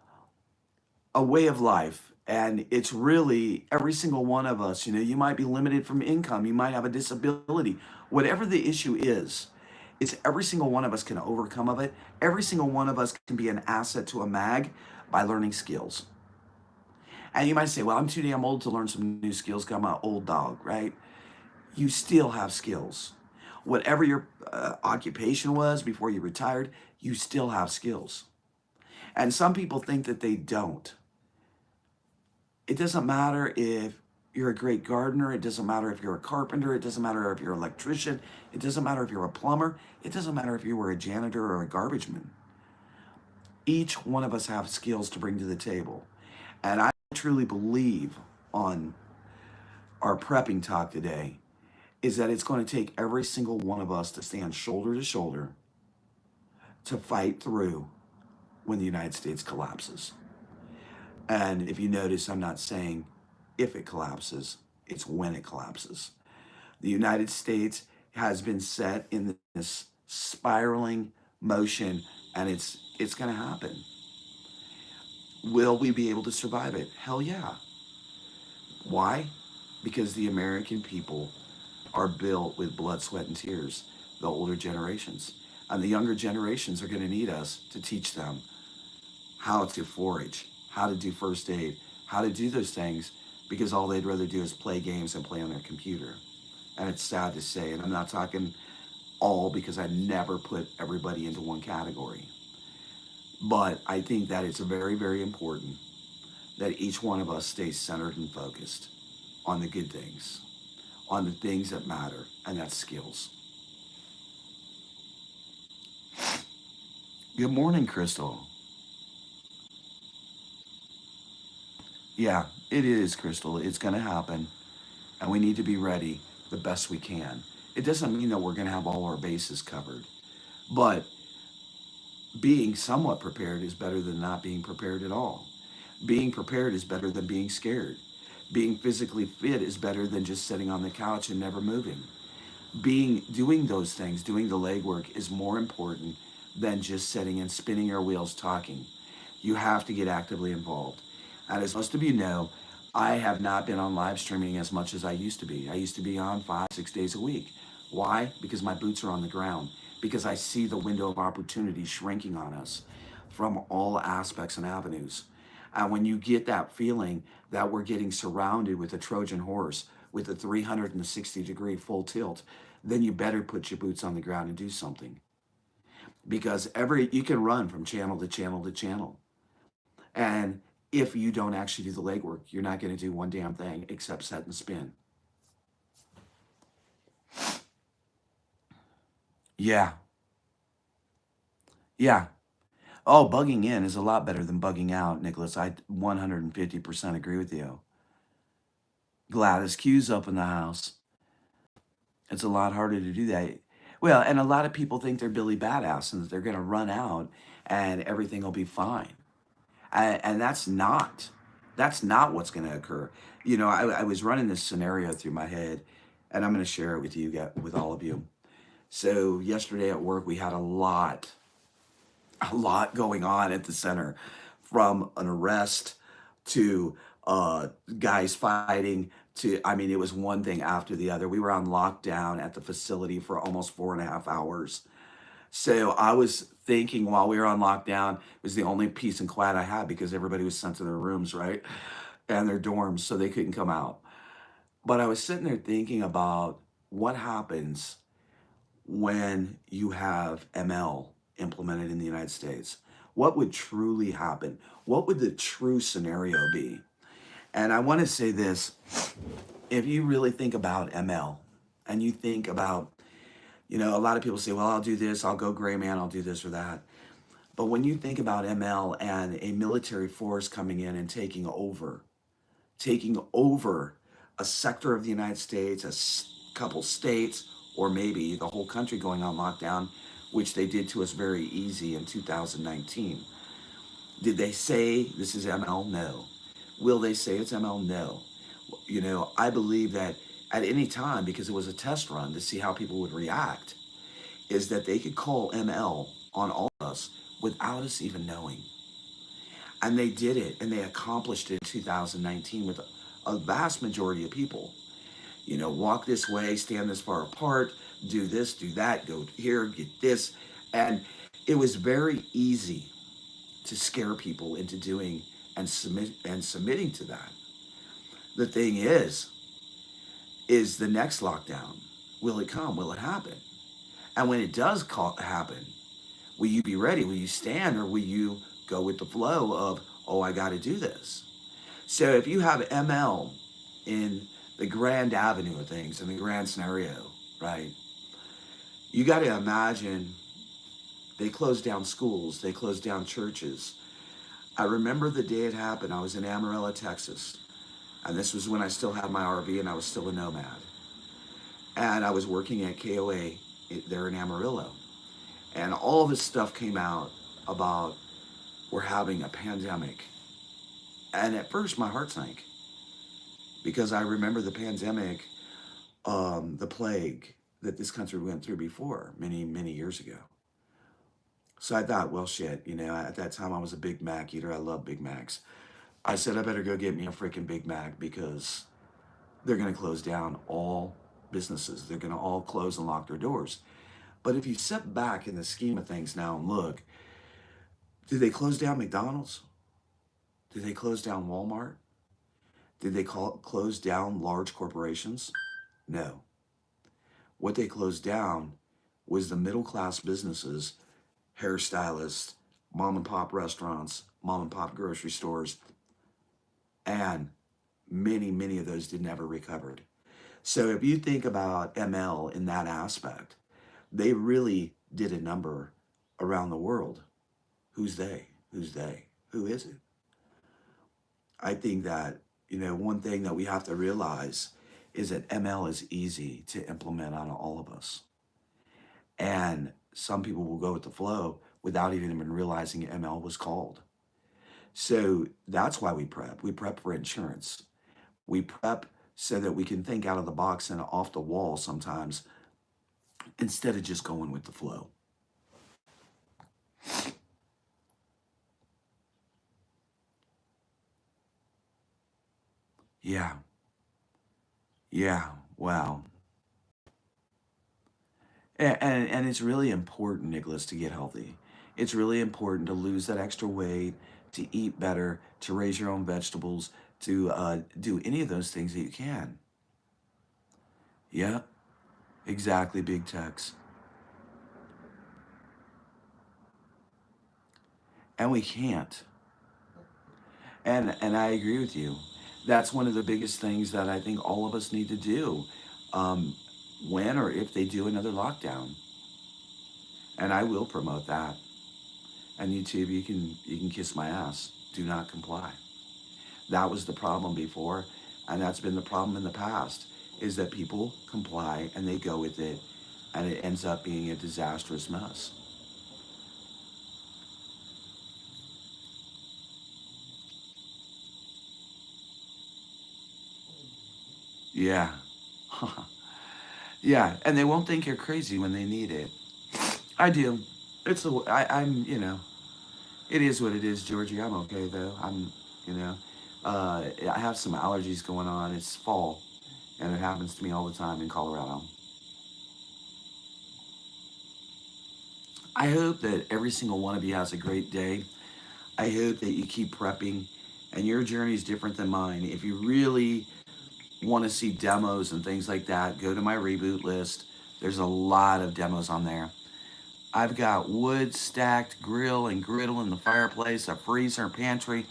Speaker 1: a way of life, and it's really every single one of us. You know, you might be limited from income, you might have a disability, whatever the issue is. It's every single one of us can overcome of it. Every single one of us can be an asset to a mag by learning skills. And you might say, well, I'm too damn old to learn some new skills because I'm an old dog, right? You still have skills. Whatever your occupation was before you retired, you still have skills. And some people think that they don't. It doesn't matter if you're a great gardener. It doesn't matter if you're a carpenter. It doesn't matter if you're an electrician. It doesn't matter if you're a plumber. It doesn't matter if you were a janitor or a garbage man. Each one of us have skills to bring to the table. And I truly believe on our prepping talk today is that it's going to take every single one of us to stand shoulder to shoulder to fight through when the United States collapses. And if you notice, I'm not saying if it collapses, it's when it collapses. The United States has been set in this spiraling motion, and it's going to happen. Will we be able to survive it? Hell yeah. Why? Because the American people are built with blood, sweat, and tears, the older generations. And the younger generations are going to need us to teach them how to forage, how to do first aid, how to do those things, because all they'd rather do is play games and play on their computer. And it's sad to say, and I'm not talking all because I never put everybody into one category. But I think that it's very, very important that each one of us stays centered and focused on the good things, on the things that matter, and that's skills. Good morning, Crystal. Yeah, it is, Crystal. It's going to happen, and we need to be ready the best we can. It doesn't mean that we're going to have all our bases covered, but being somewhat prepared is better than not being prepared at all. Being prepared is better than being scared. Being physically fit is better than just sitting on the couch and never moving. Doing those things, doing the legwork is more important than just sitting and spinning your wheels talking. You have to get actively involved. And as most of you know, I have not been on live streaming as much as I used to be. I used to be on 5, 6 days a week. Why? Because my boots are on the ground. Because I see the window of opportunity shrinking on us from all aspects and avenues. And when you get that feeling that we're getting surrounded with a Trojan horse with a 360-degree full tilt, then you better put your boots on the ground and do something. Because you can run from channel to channel to channel. And if you don't actually do the legwork, you're not going to do one damn thing except set and spin. Yeah. Yeah. Oh, bugging in is a lot better than bugging out, Nicholas. I 150% agree with you. Gladys Q's up in the house. It's a lot harder to do that. Well, and a lot of people think they're Billy Badass and that they're going to run out and everything will be fine. And that's not what's going to occur. You know, I was running this scenario through my head, and I'm going to share it with you, with all of you. So yesterday at work, we had a lot going on at the center, from an arrest to guys fighting to, I mean, it was one thing after the other. We were on lockdown at the facility for almost 4.5 hours. So I was thinking while we were on lockdown, it was the only peace and quiet I had because everybody was sent to their rooms, right? And their dorms, so they couldn't come out. But I was sitting there thinking about what happens when you have ML implemented in the United States. What would truly happen? What would the true scenario be? And I want to say this, if you really think about ML and you think about, a lot of people say, well, I'll do this, I'll go gray man, I'll do this or that. But when you think about ML and a military force coming in and taking over a sector of the United States, couple states, or maybe the whole country going on lockdown, which they did to us very easy in 2019. Did they say this is ML? No. Will they say it's ML? No. I believe that at any time, because it was a test run to see how people would react, is that they could call ML on all of us without us even knowing. And they did it, and they accomplished it in 2019 with a vast majority of people. Walk this way, stand this far apart, do this, do that, go here, get this. And it was very easy to scare people into doing and submitting to that. The thing is the next lockdown, will it come? Will it happen? And when it does happen, will you be ready? Will you stand, or will you go with the flow of, oh, I got to do this? So if you have ML in the grand avenue of things, in the grand scenario, right? You got to imagine they closed down schools, they closed down churches. I remember the day it happened. I was in Amarillo, Texas. And this was when I still had my RV and I was still a nomad. And I was working at KOA there in Amarillo. And all this stuff came out about we're having a pandemic. And at first my heart sank because I remember the pandemic, the plague that this country went through before, many, many years ago. So I thought, well, shit, at that time I was a Big Mac eater. I love Big Macs. I said, I better go get me a freaking Big Mac because they're going to close down all businesses. They're going to all close and lock their doors. But if you step back in the scheme of things now and look, did they close down McDonald's? Did they close down Walmart? Did they close down large corporations? No. What they closed down was the middle class businesses, hairstylists, mom and pop restaurants, mom and pop grocery stores, and many, many of those did never recovered. So if you think about ML in that aspect, they really did a number around the world. Who's they? Who's they? Who is it? I think that, one thing that we have to realize is that ML is easy to implement on all of us. And some people will go with the flow without even realizing ML was called. So that's why we prep. We prep for insurance. We prep so that we can think out of the box and off the wall sometimes instead of just going with the flow. Yeah. Yeah. Wow. And it's really important, Nicholas, to get healthy. It's really important to lose that extra weight, to eat better, to raise your own vegetables, to do any of those things that you can. Yeah, exactly, big techs. And we can't. And I agree with you. That's one of the biggest things that I think all of us need to do um, when or if they do another lockdown. And I will promote that. And YouTube, you can kiss my ass. Do not comply. That was the problem before, and that's been the problem in the past, is that people comply and they go with it, and it ends up being a disastrous mess. Yeah. Yeah, and they won't think you're crazy when they need it. I do. I'm, it is what it is, Georgie. I'm okay though. You know, I have some allergies going on. It's fall, and it happens to me all the time in Colorado. I hope that every single one of you has a great day. I hope that you keep prepping, and your journey is different than mine. If you really want to see demos and things like that, go to my reboot list. There's a lot of demos on there. I've got wood stacked, grill and griddle in the fireplace, a freezer and pantry.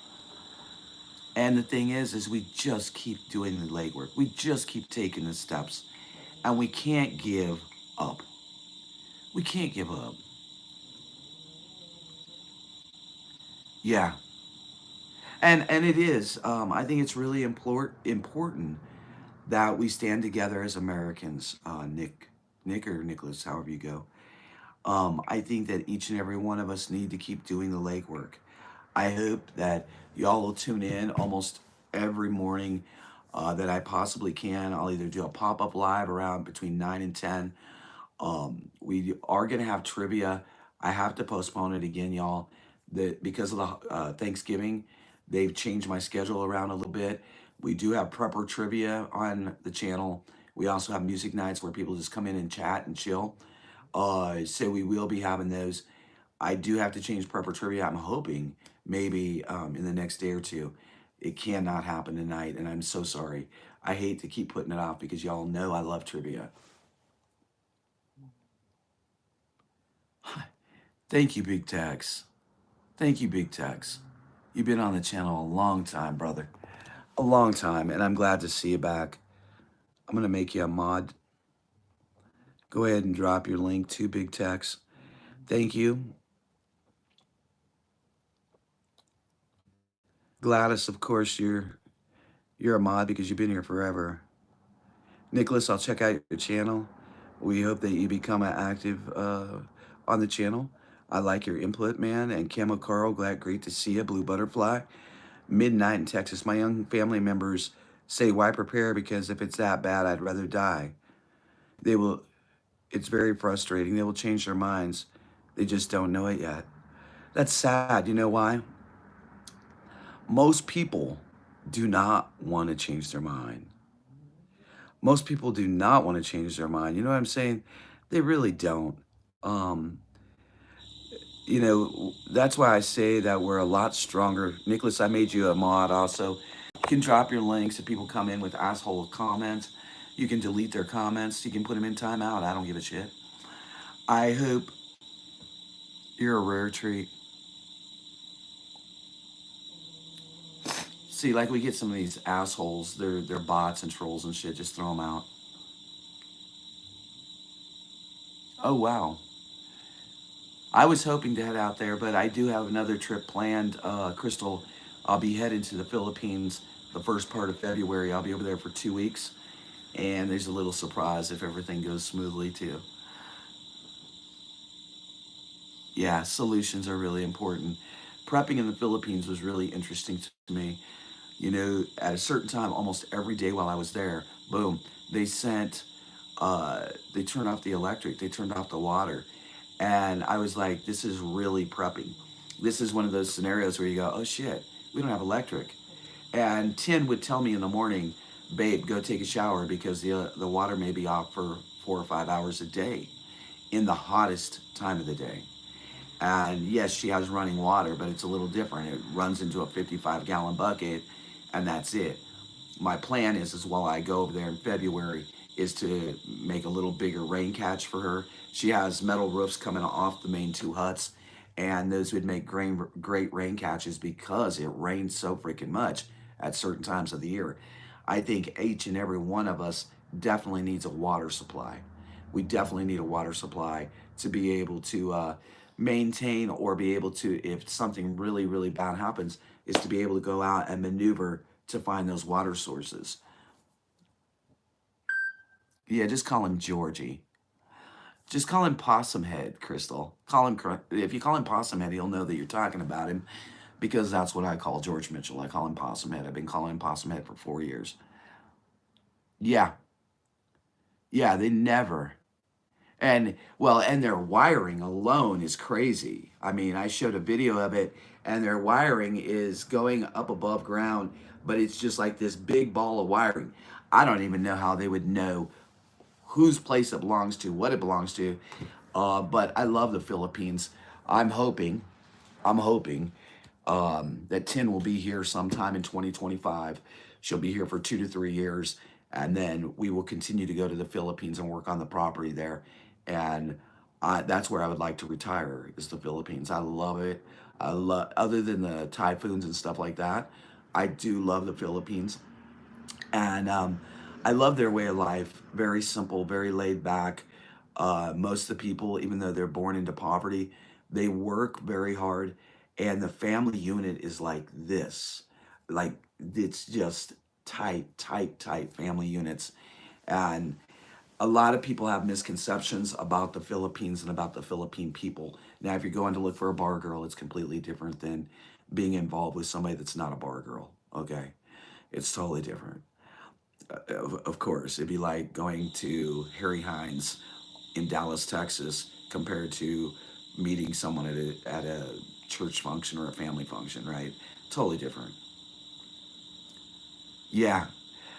Speaker 1: And the thing is we just keep doing the legwork. We just keep taking the steps, and we can't give up. We can't give up. Yeah, and it is. I think it's really important that we stand together as Americans. Nick or Nicholas, however you go. I think that each and every one of us need to keep doing the legwork. I hope that y'all will tune in almost every morning that I possibly can. I'll either do a pop up live around between 9 and 10. We are going to have trivia. I have to postpone it again, y'all. Because of the Thanksgiving, they've changed my schedule around a little bit. We do have prepper trivia on the channel. We also have music nights where people just come in and chat and chill. So we will be having those. I do have to change prepper trivia. I'm hoping maybe in the next day or two. It cannot happen tonight, and I'm so sorry. I hate to keep putting it off because y'all know I love trivia. Thank you, Big Tex. Thank you, Big Tex. You've been on the channel a long time, brother. A long time, and I'm glad to see you back. I'm going to make you a mod. Go ahead and drop your link to Big Tex. Thank you. Gladys, of course, you're a mod because you've been here forever. Nicholas, I'll check out your channel. We hope that you become an active on the channel. I like your input, man. And Camo Carl, great to see you. Blue Butterfly. Midnight in Texas. My young family members say, why prepare? Because if it's that bad, I'd rather die. They will, it's very frustrating. They will change their minds. They just don't know it yet. That's sad. You know why? Most people do not want to change their mind. Most people do not want to change their mind. You know what I'm saying? They really don't. Um, that's why I say that we're a lot stronger. Nicholas, I made you a mod also. You can drop your links if people come in with asshole comments. You can delete their comments. You can put them in timeout. I don't give a shit. I hope you're a rare treat. See, like we get some of these assholes, they're bots and trolls and shit. Just throw them out. Oh wow. I was hoping to head out there, but I do have another trip planned. Crystal, I'll be heading to the Philippines the first part of February. I'll be over there for 2 weeks, and there's a little surprise if everything goes smoothly too. Yeah, solutions are really important. Prepping in the Philippines was really interesting to me. At a certain time, almost every day while I was there, boom, they sent, they turned off the electric, they turned off the water. And I was like, this is really prepping. This is one of those scenarios where you go, oh shit, we don't have electric. And Tin would tell me in the morning, babe, go take a shower because the water may be off for 4 or 5 hours a day in the hottest time of the day. And yes, she has running water, but it's a little different. It runs into a 55-gallon bucket, and that's it. My plan is while I go over there in February, is to make a little bigger rain catch for her. She has metal roofs coming off the main two huts, and those would make great rain catches because it rains so freaking much at certain times of the year. I think each and every one of us definitely needs a water supply. We definitely need a water supply to be able to maintain or be able to, if something really, really bad happens, is to be able to go out and maneuver to find those water sources. Yeah, just call him Georgie. Just call him Possum Head, Crystal. Call him if you call him Possum Head, he'll know that you're talking about him because that's what I call George Mitchell. I call him Possum Head. I've been calling him Possum Head for 4 years. Yeah, yeah, they never. And well, and their wiring alone is crazy. I mean, I showed a video of it, and their wiring is going up above ground, but it's just like this big ball of wiring. I don't even know how they would know whose place it belongs to, what it belongs to. But I love the Philippines. I'm hoping, I'm hoping that Tin will be here sometime in 2025. She'll be here for 2 to 3 years, and then we will continue to go to the Philippines and work on the property there. And That's where I would like to retire, is the Philippines. I love it. I love, other than the typhoons and stuff like that, I do love the Philippines. And I love their way of life. Very simple, very laid back. Most of the people, even though they're born into poverty, they work very hard. And the family unit is like this. Like, it's just tight, tight, tight family units. And a lot of people have misconceptions about the Philippines and about the Philippine people. Now, if you're going to look for a bar girl, it's completely different than being involved with somebody that's not a bar girl. Okay, it's totally different. Of course, it'd be like going to Harry Hines in Dallas, Texas, compared to meeting someone at a church function or a family function, right? Totally different. Yeah.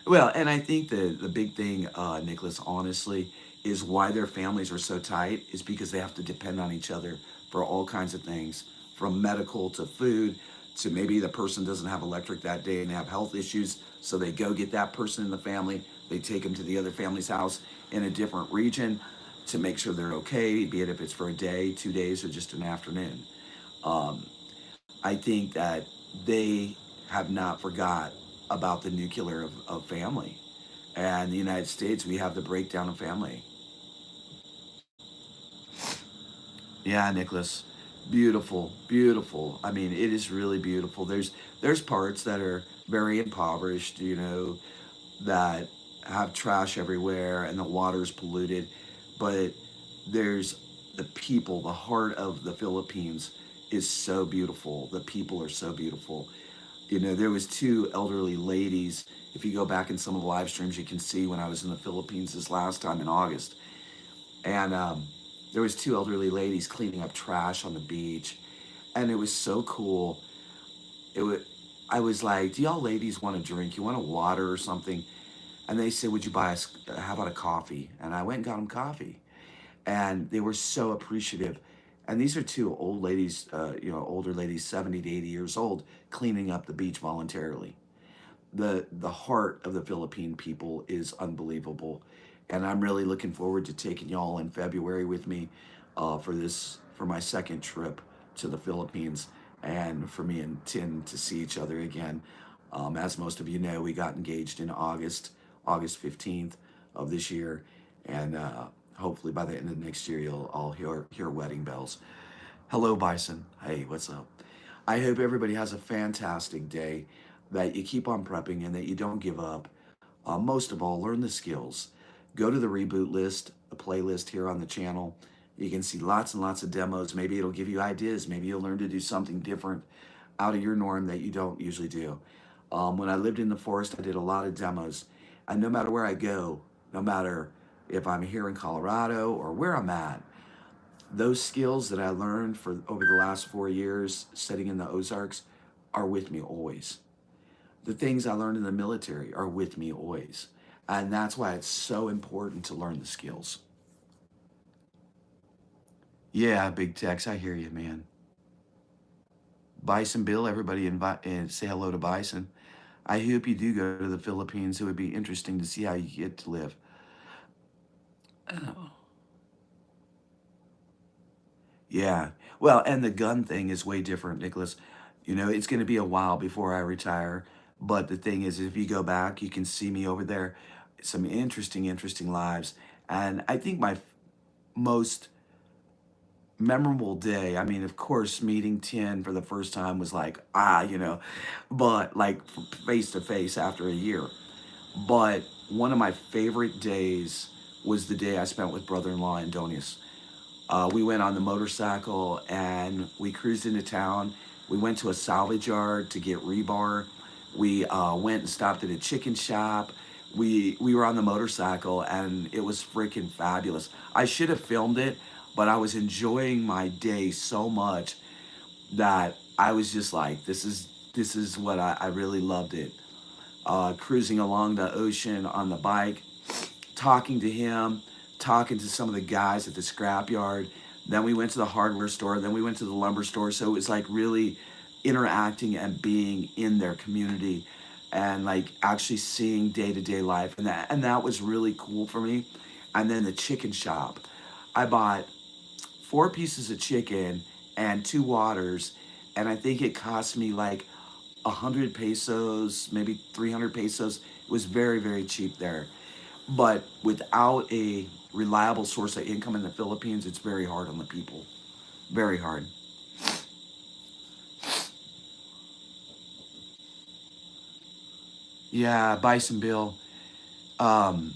Speaker 1: Well, and I think the big thing, Nicholas, honestly, is why their families are so tight is because they have to depend on each other for all kinds of things, from medical to food to maybe the person doesn't have electric that day and they have health issues, so they go get that person in the family. They take them to the other family's house in a different region to make sure they're okay, be it if it's for a day, 2 days, or just an afternoon. Um, I think that they have not forgot about the nuclear of family. And the United States, we have the breakdown of family. Yeah, Nicholas, beautiful, beautiful. I mean, it is really beautiful. There's parts that are very impoverished, that have trash everywhere and the water's polluted, but there's the people, the heart of the Philippines is so beautiful. The people are so beautiful. There was two elderly ladies. If you go back in some of the live streams, you can see when I was in the Philippines this last time in August, and there was two elderly ladies cleaning up trash on the beach, and it was so cool. It was, I was like, "Do y'all ladies want a drink? You want a water or something?" And they said, "Would you buy us? How about a coffee?" And I went and got them coffee, and they were so appreciative. And these are two old ladies, older ladies, 70 to 80 years old, cleaning up the beach voluntarily. The heart of the Philippine people is unbelievable, and I'm really looking forward to taking y'all in February with me for my second trip to the Philippines, and for me and Tin to see each other again. As most of you know, we got engaged in August 15th of this year, and hopefully by the end of next year you'll all hear wedding bells. Hello, Bison. Hey, what's up? I hope everybody has a fantastic day, that you keep on prepping and that you don't give up. Most of all, learn the skills. Go to the reboot list, the playlist here on the channel. You can see lots and lots of demos. Maybe it'll give you ideas. Maybe you'll learn to do something different out of your norm that you don't usually do. When I lived in the forest, I did a lot of demos. And no matter where I go, no matter if I'm here in Colorado or where I'm at, those skills that I learned for over the last 4 years studying in the Ozarks are with me always. The things I learned in the military are with me always. And that's why it's so important to learn the skills. Yeah, Big Tex, I hear you, man. Bison Bill, everybody invite and say hello to Bison. I hope you do go to the Philippines. It would be interesting to see how you get to live. Oh. Yeah. Well, and the gun thing is way different, Nicholas. It's going to be a while before I retire. But the thing is, if you go back, you can see me over there. Some interesting, interesting lives. And I think my most memorable day, I mean, of course, meeting Tin for the first time was like, but like face to face after a year. But one of my favorite days was the day I spent with brother-in-law Andonius. We went on the motorcycle and we cruised into town. We went to a salvage yard to get rebar. We went and stopped at a chicken shop. We were on the motorcycle and it was freaking fabulous. I should have filmed it, but I was enjoying my day so much that I was just like, this is what I really loved it. Cruising along the ocean on the bike, talking to him, talking to some of the guys at the scrapyard. Then we went to the hardware store. Then we went to the lumber store. So it was like really interacting and being in their community and like actually seeing day to day life. And that was really cool for me. And then the chicken shop. I bought 4 pieces of chicken and 2 waters, and I think it cost me like 100 pesos, maybe 300 pesos. It was very, very cheap there. But without a reliable source of income in the Philippines, it's very hard on the people. Very hard. Yeah, Bison Bill. Um,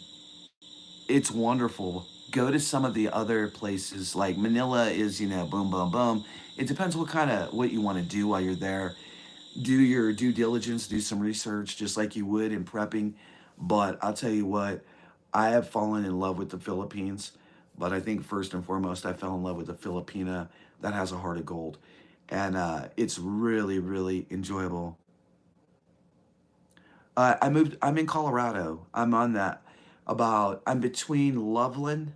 Speaker 1: it's wonderful. Go to some of the other places like Manila is, boom, boom, boom. It depends what you want to do while you're there. Do your due diligence, do some research just like you would in prepping. But I'll tell you what, I have fallen in love with the Philippines. But I think first and foremost, I fell in love with a Filipina that has a heart of gold. And it's really, really enjoyable. I'm in Colorado. I'm between Loveland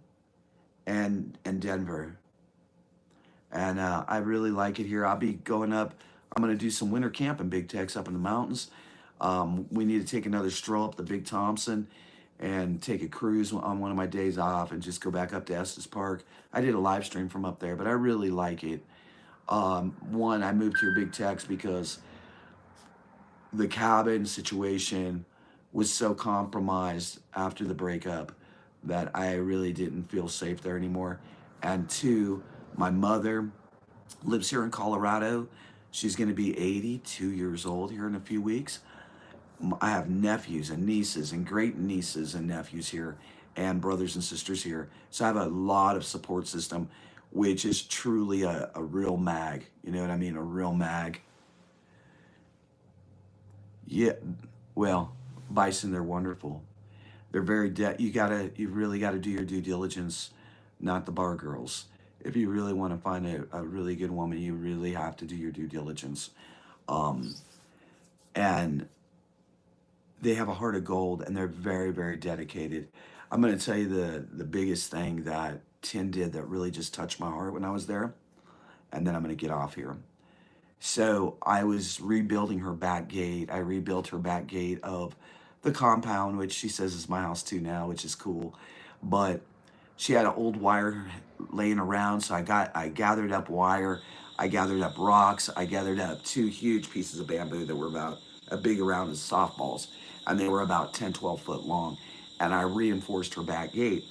Speaker 1: and Denver. And I really like it here. I'll be going up. I'm going to do some winter camp in Big Tex up in the mountains. We need to take another stroll up the Big Thompson and take a cruise on one of my days off and just go back up to Estes Park. I did a live stream from up there, but I really like it. One, I moved here Big Tex because the cabin situation was so compromised after the breakup that I really didn't feel safe there anymore. And two, my mother lives here in Colorado. She's going to be 82 years old here in a few weeks. I have nephews and nieces and great nieces and nephews here and brothers and sisters here. So I have a lot of support system, which is truly a real mag. You know what I mean? A real mag. Yeah. Well, bison, they're wonderful. They're you really gotta do your due diligence, not the bar girls. If you really want to find a really good woman, you really have to do your due diligence. Um, and they have a heart of gold and they're very, very dedicated. I'm going to tell you the biggest thing that Tin did that really just touched my heart when I was there, and then I'm going to get off here. So I was rebuilding her back gate. I rebuilt her back gate of the compound, which she says is my house too now, which is cool. But she had an old wire laying around, so I gathered up wire, I gathered up rocks, I gathered up 2 huge pieces of bamboo that were about as big around as softballs, and they were about 10, 12 foot long, and I reinforced her back gate.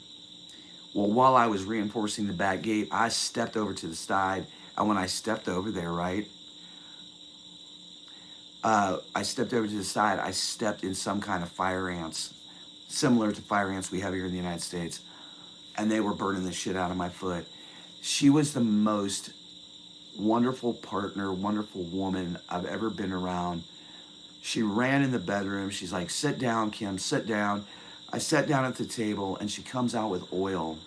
Speaker 1: Well, while I was reinforcing the back gate, I stepped over to the side, and when I stepped over there, right, I stepped over to the side, I stepped in some kind of fire ants, similar to fire ants we have here in the United States, and they were burning the shit out of my foot. She was the most wonderful partner, wonderful woman I've ever been around. She ran in the bedroom. She's like, sit down, Kim, sit down. I sat down at the table and she comes out with oil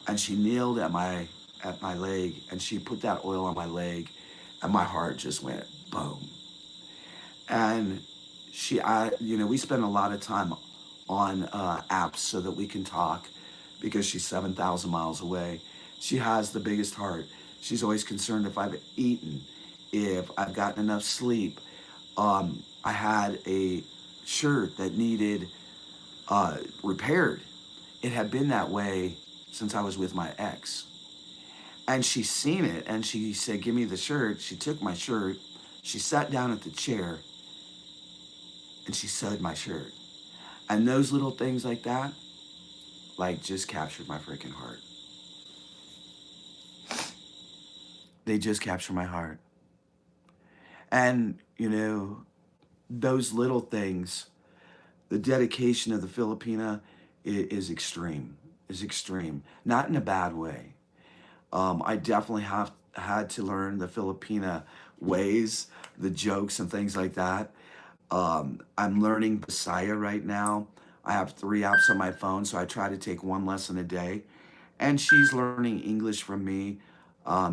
Speaker 1: and she kneeled at my leg and she put that oil on my leg and my heart just went boom. And we spend a lot of time on apps so that we can talk because she's 7,000 miles away. She has the biggest heart. She's always concerned if I've eaten, if I've gotten enough sleep. I had a shirt that needed repaired. It had been that way since I was with my ex. And she seen it and she said, give me the shirt. She took my shirt. She sat down at the chair and she sewed my shirt. And those little things like that, like just captured my freaking heart. They just capture my heart. And, those little things, the dedication of the Filipina is extreme, is extreme. Not in a bad way. I definitely have had to learn the Filipina ways, the jokes and things like that. I'm learning Bisaya right now. I have 3 apps on my phone, so I try to take 1 lesson a day. And she's learning English from me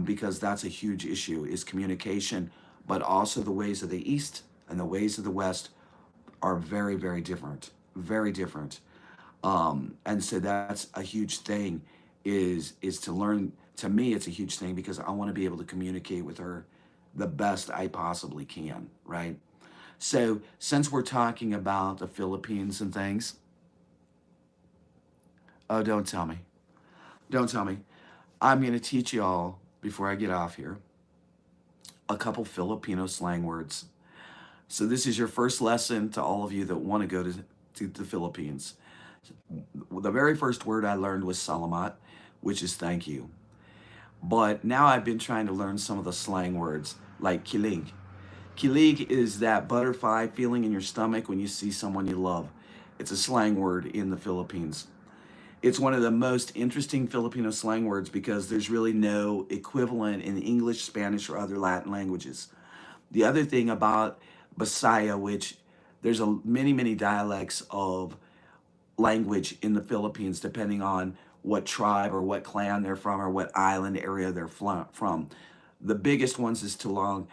Speaker 1: because that's a huge issue, is communication, but also the ways of the East and the ways of the West are very, very different, very different. And so that's a huge thing is to learn. To me, it's a huge thing because I want to be able to communicate with her the best I possibly can, right? So since we're talking about the Philippines and things, oh, don't tell me. Don't tell me. I'm going to teach y'all, before I get off here, a couple Filipino slang words. So this is your first lesson to all of you that want to go to the Philippines. The very first word I learned was salamat, which is thank you. But now I've been trying to learn some of the slang words like kilig. Kilig is that butterfly feeling in your stomach when you see someone you love. It's a slang word in the Philippines. It's one of the most interesting Filipino slang words because there's really no equivalent in English, Spanish, or other Latin languages. The other thing about Bisaya, which there's many dialects of language in the Philippines, depending on what tribe or what clan they're from or what island area they're from. The biggest ones is Tagalog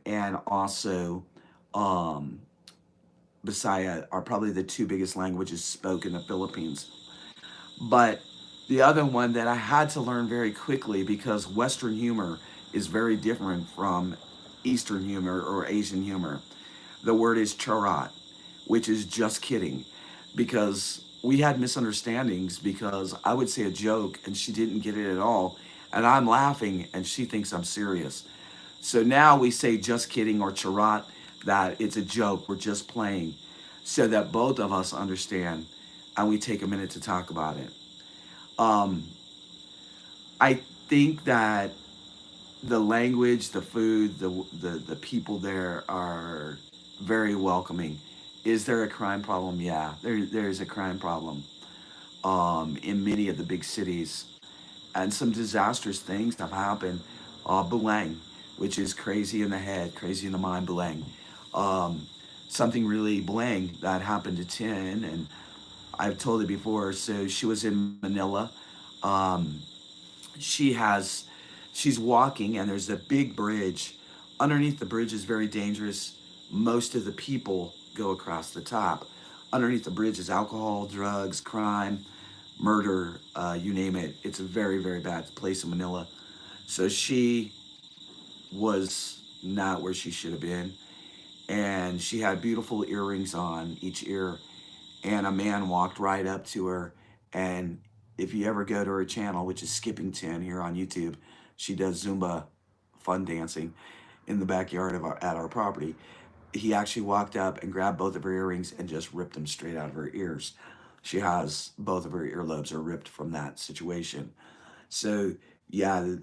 Speaker 1: and also um, Bisaya are probably the two biggest languages spoken in the Philippines. But the other one that I had to learn very quickly because Western humor is very different from Eastern humor or Asian humor. The word is charat, which is just kidding, because we had misunderstandings because I would say a joke and she didn't get it at all, and I'm laughing and she thinks I'm serious. So now we say just kidding or charat, that it's a joke, we're just playing, so that both of us understand and we take a minute to talk about it. Um, I think that the language, the food, the people there are very welcoming. Is there a crime problem? Yeah, there is a crime problem in many of the big cities, and some disastrous things have happened. Bulang, which is crazy in the head, crazy in the mind, Bulang. Um, Something really bling that happened to Tin, and I've told it before. So she was in Manila. Um, she has she's walking and there's a big bridge. Underneath the bridge is very dangerous. Most of the people go across the top. Underneath the bridge is alcohol, drugs, crime, murder, you name it. It's a very bad place in Manila. So she was not where she should have been, and she had beautiful earrings on each ear, and a man walked right up to her. And if you ever go to her channel, which is Skipping 10 here on YouTube, she does Zumba fun dancing in the backyard of at our property. He actually walked up and grabbed both of her earrings and just ripped them straight out of her ears. She has both of her earlobes are ripped from that situation. So yeah,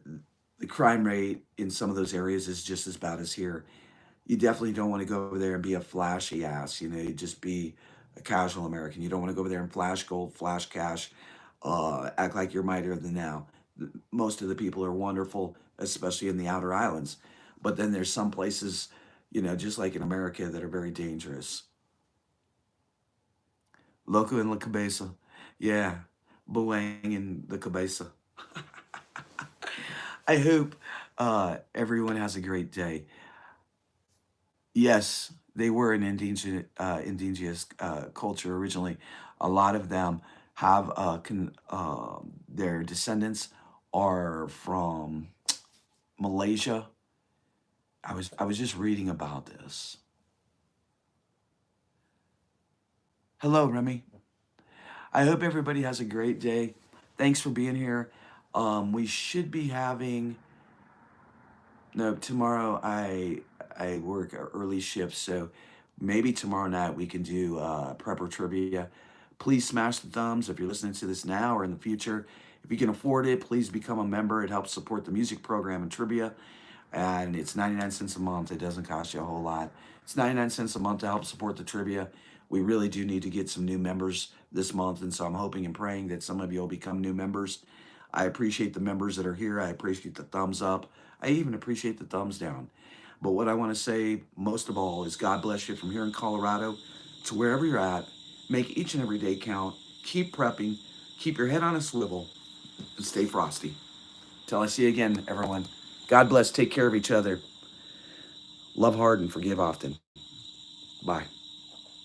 Speaker 1: the crime rate in some of those areas is just as bad as here. You definitely don't want to go over there and be a flashy ass. You know, you just be a casual American. You don't want to go over there and flash gold, flash cash, act like you're mightier than now. Most of the people are wonderful, especially in the outer islands. But then there's some places, you know, just like in America, that are very dangerous. Loco in la cabeza. Yeah. Buang in the cabeza. I hope everyone has a great day. Yes, they were an indigenous culture originally. A lot of them have their descendants are from Malaysia. I was just reading about this. Hello, Remy. I hope everybody has a great day. Thanks for being here. We should be having no tomorrow. I work a early shift, so maybe tomorrow night we can do prepper trivia. Please smash the thumbs if you're listening to this now or in the future. If you can afford it, please become a member. It helps support the music program and trivia. And it's 99 cents a month. It doesn't cost you a whole lot. It's 99 cents a month to help support the trivia. We really do need to get some new members this month, and so I'm hoping and praying that some of you will become new members. I appreciate the members that are here. I appreciate the thumbs up. I even appreciate the thumbs down. But what I want to say most of all is God bless you from here in Colorado to wherever you're at. Make each and every day count. Keep prepping. Keep your head on a swivel and stay frosty. Till I see you again, everyone. God bless. Take care of each other. Love hard and forgive often. Bye.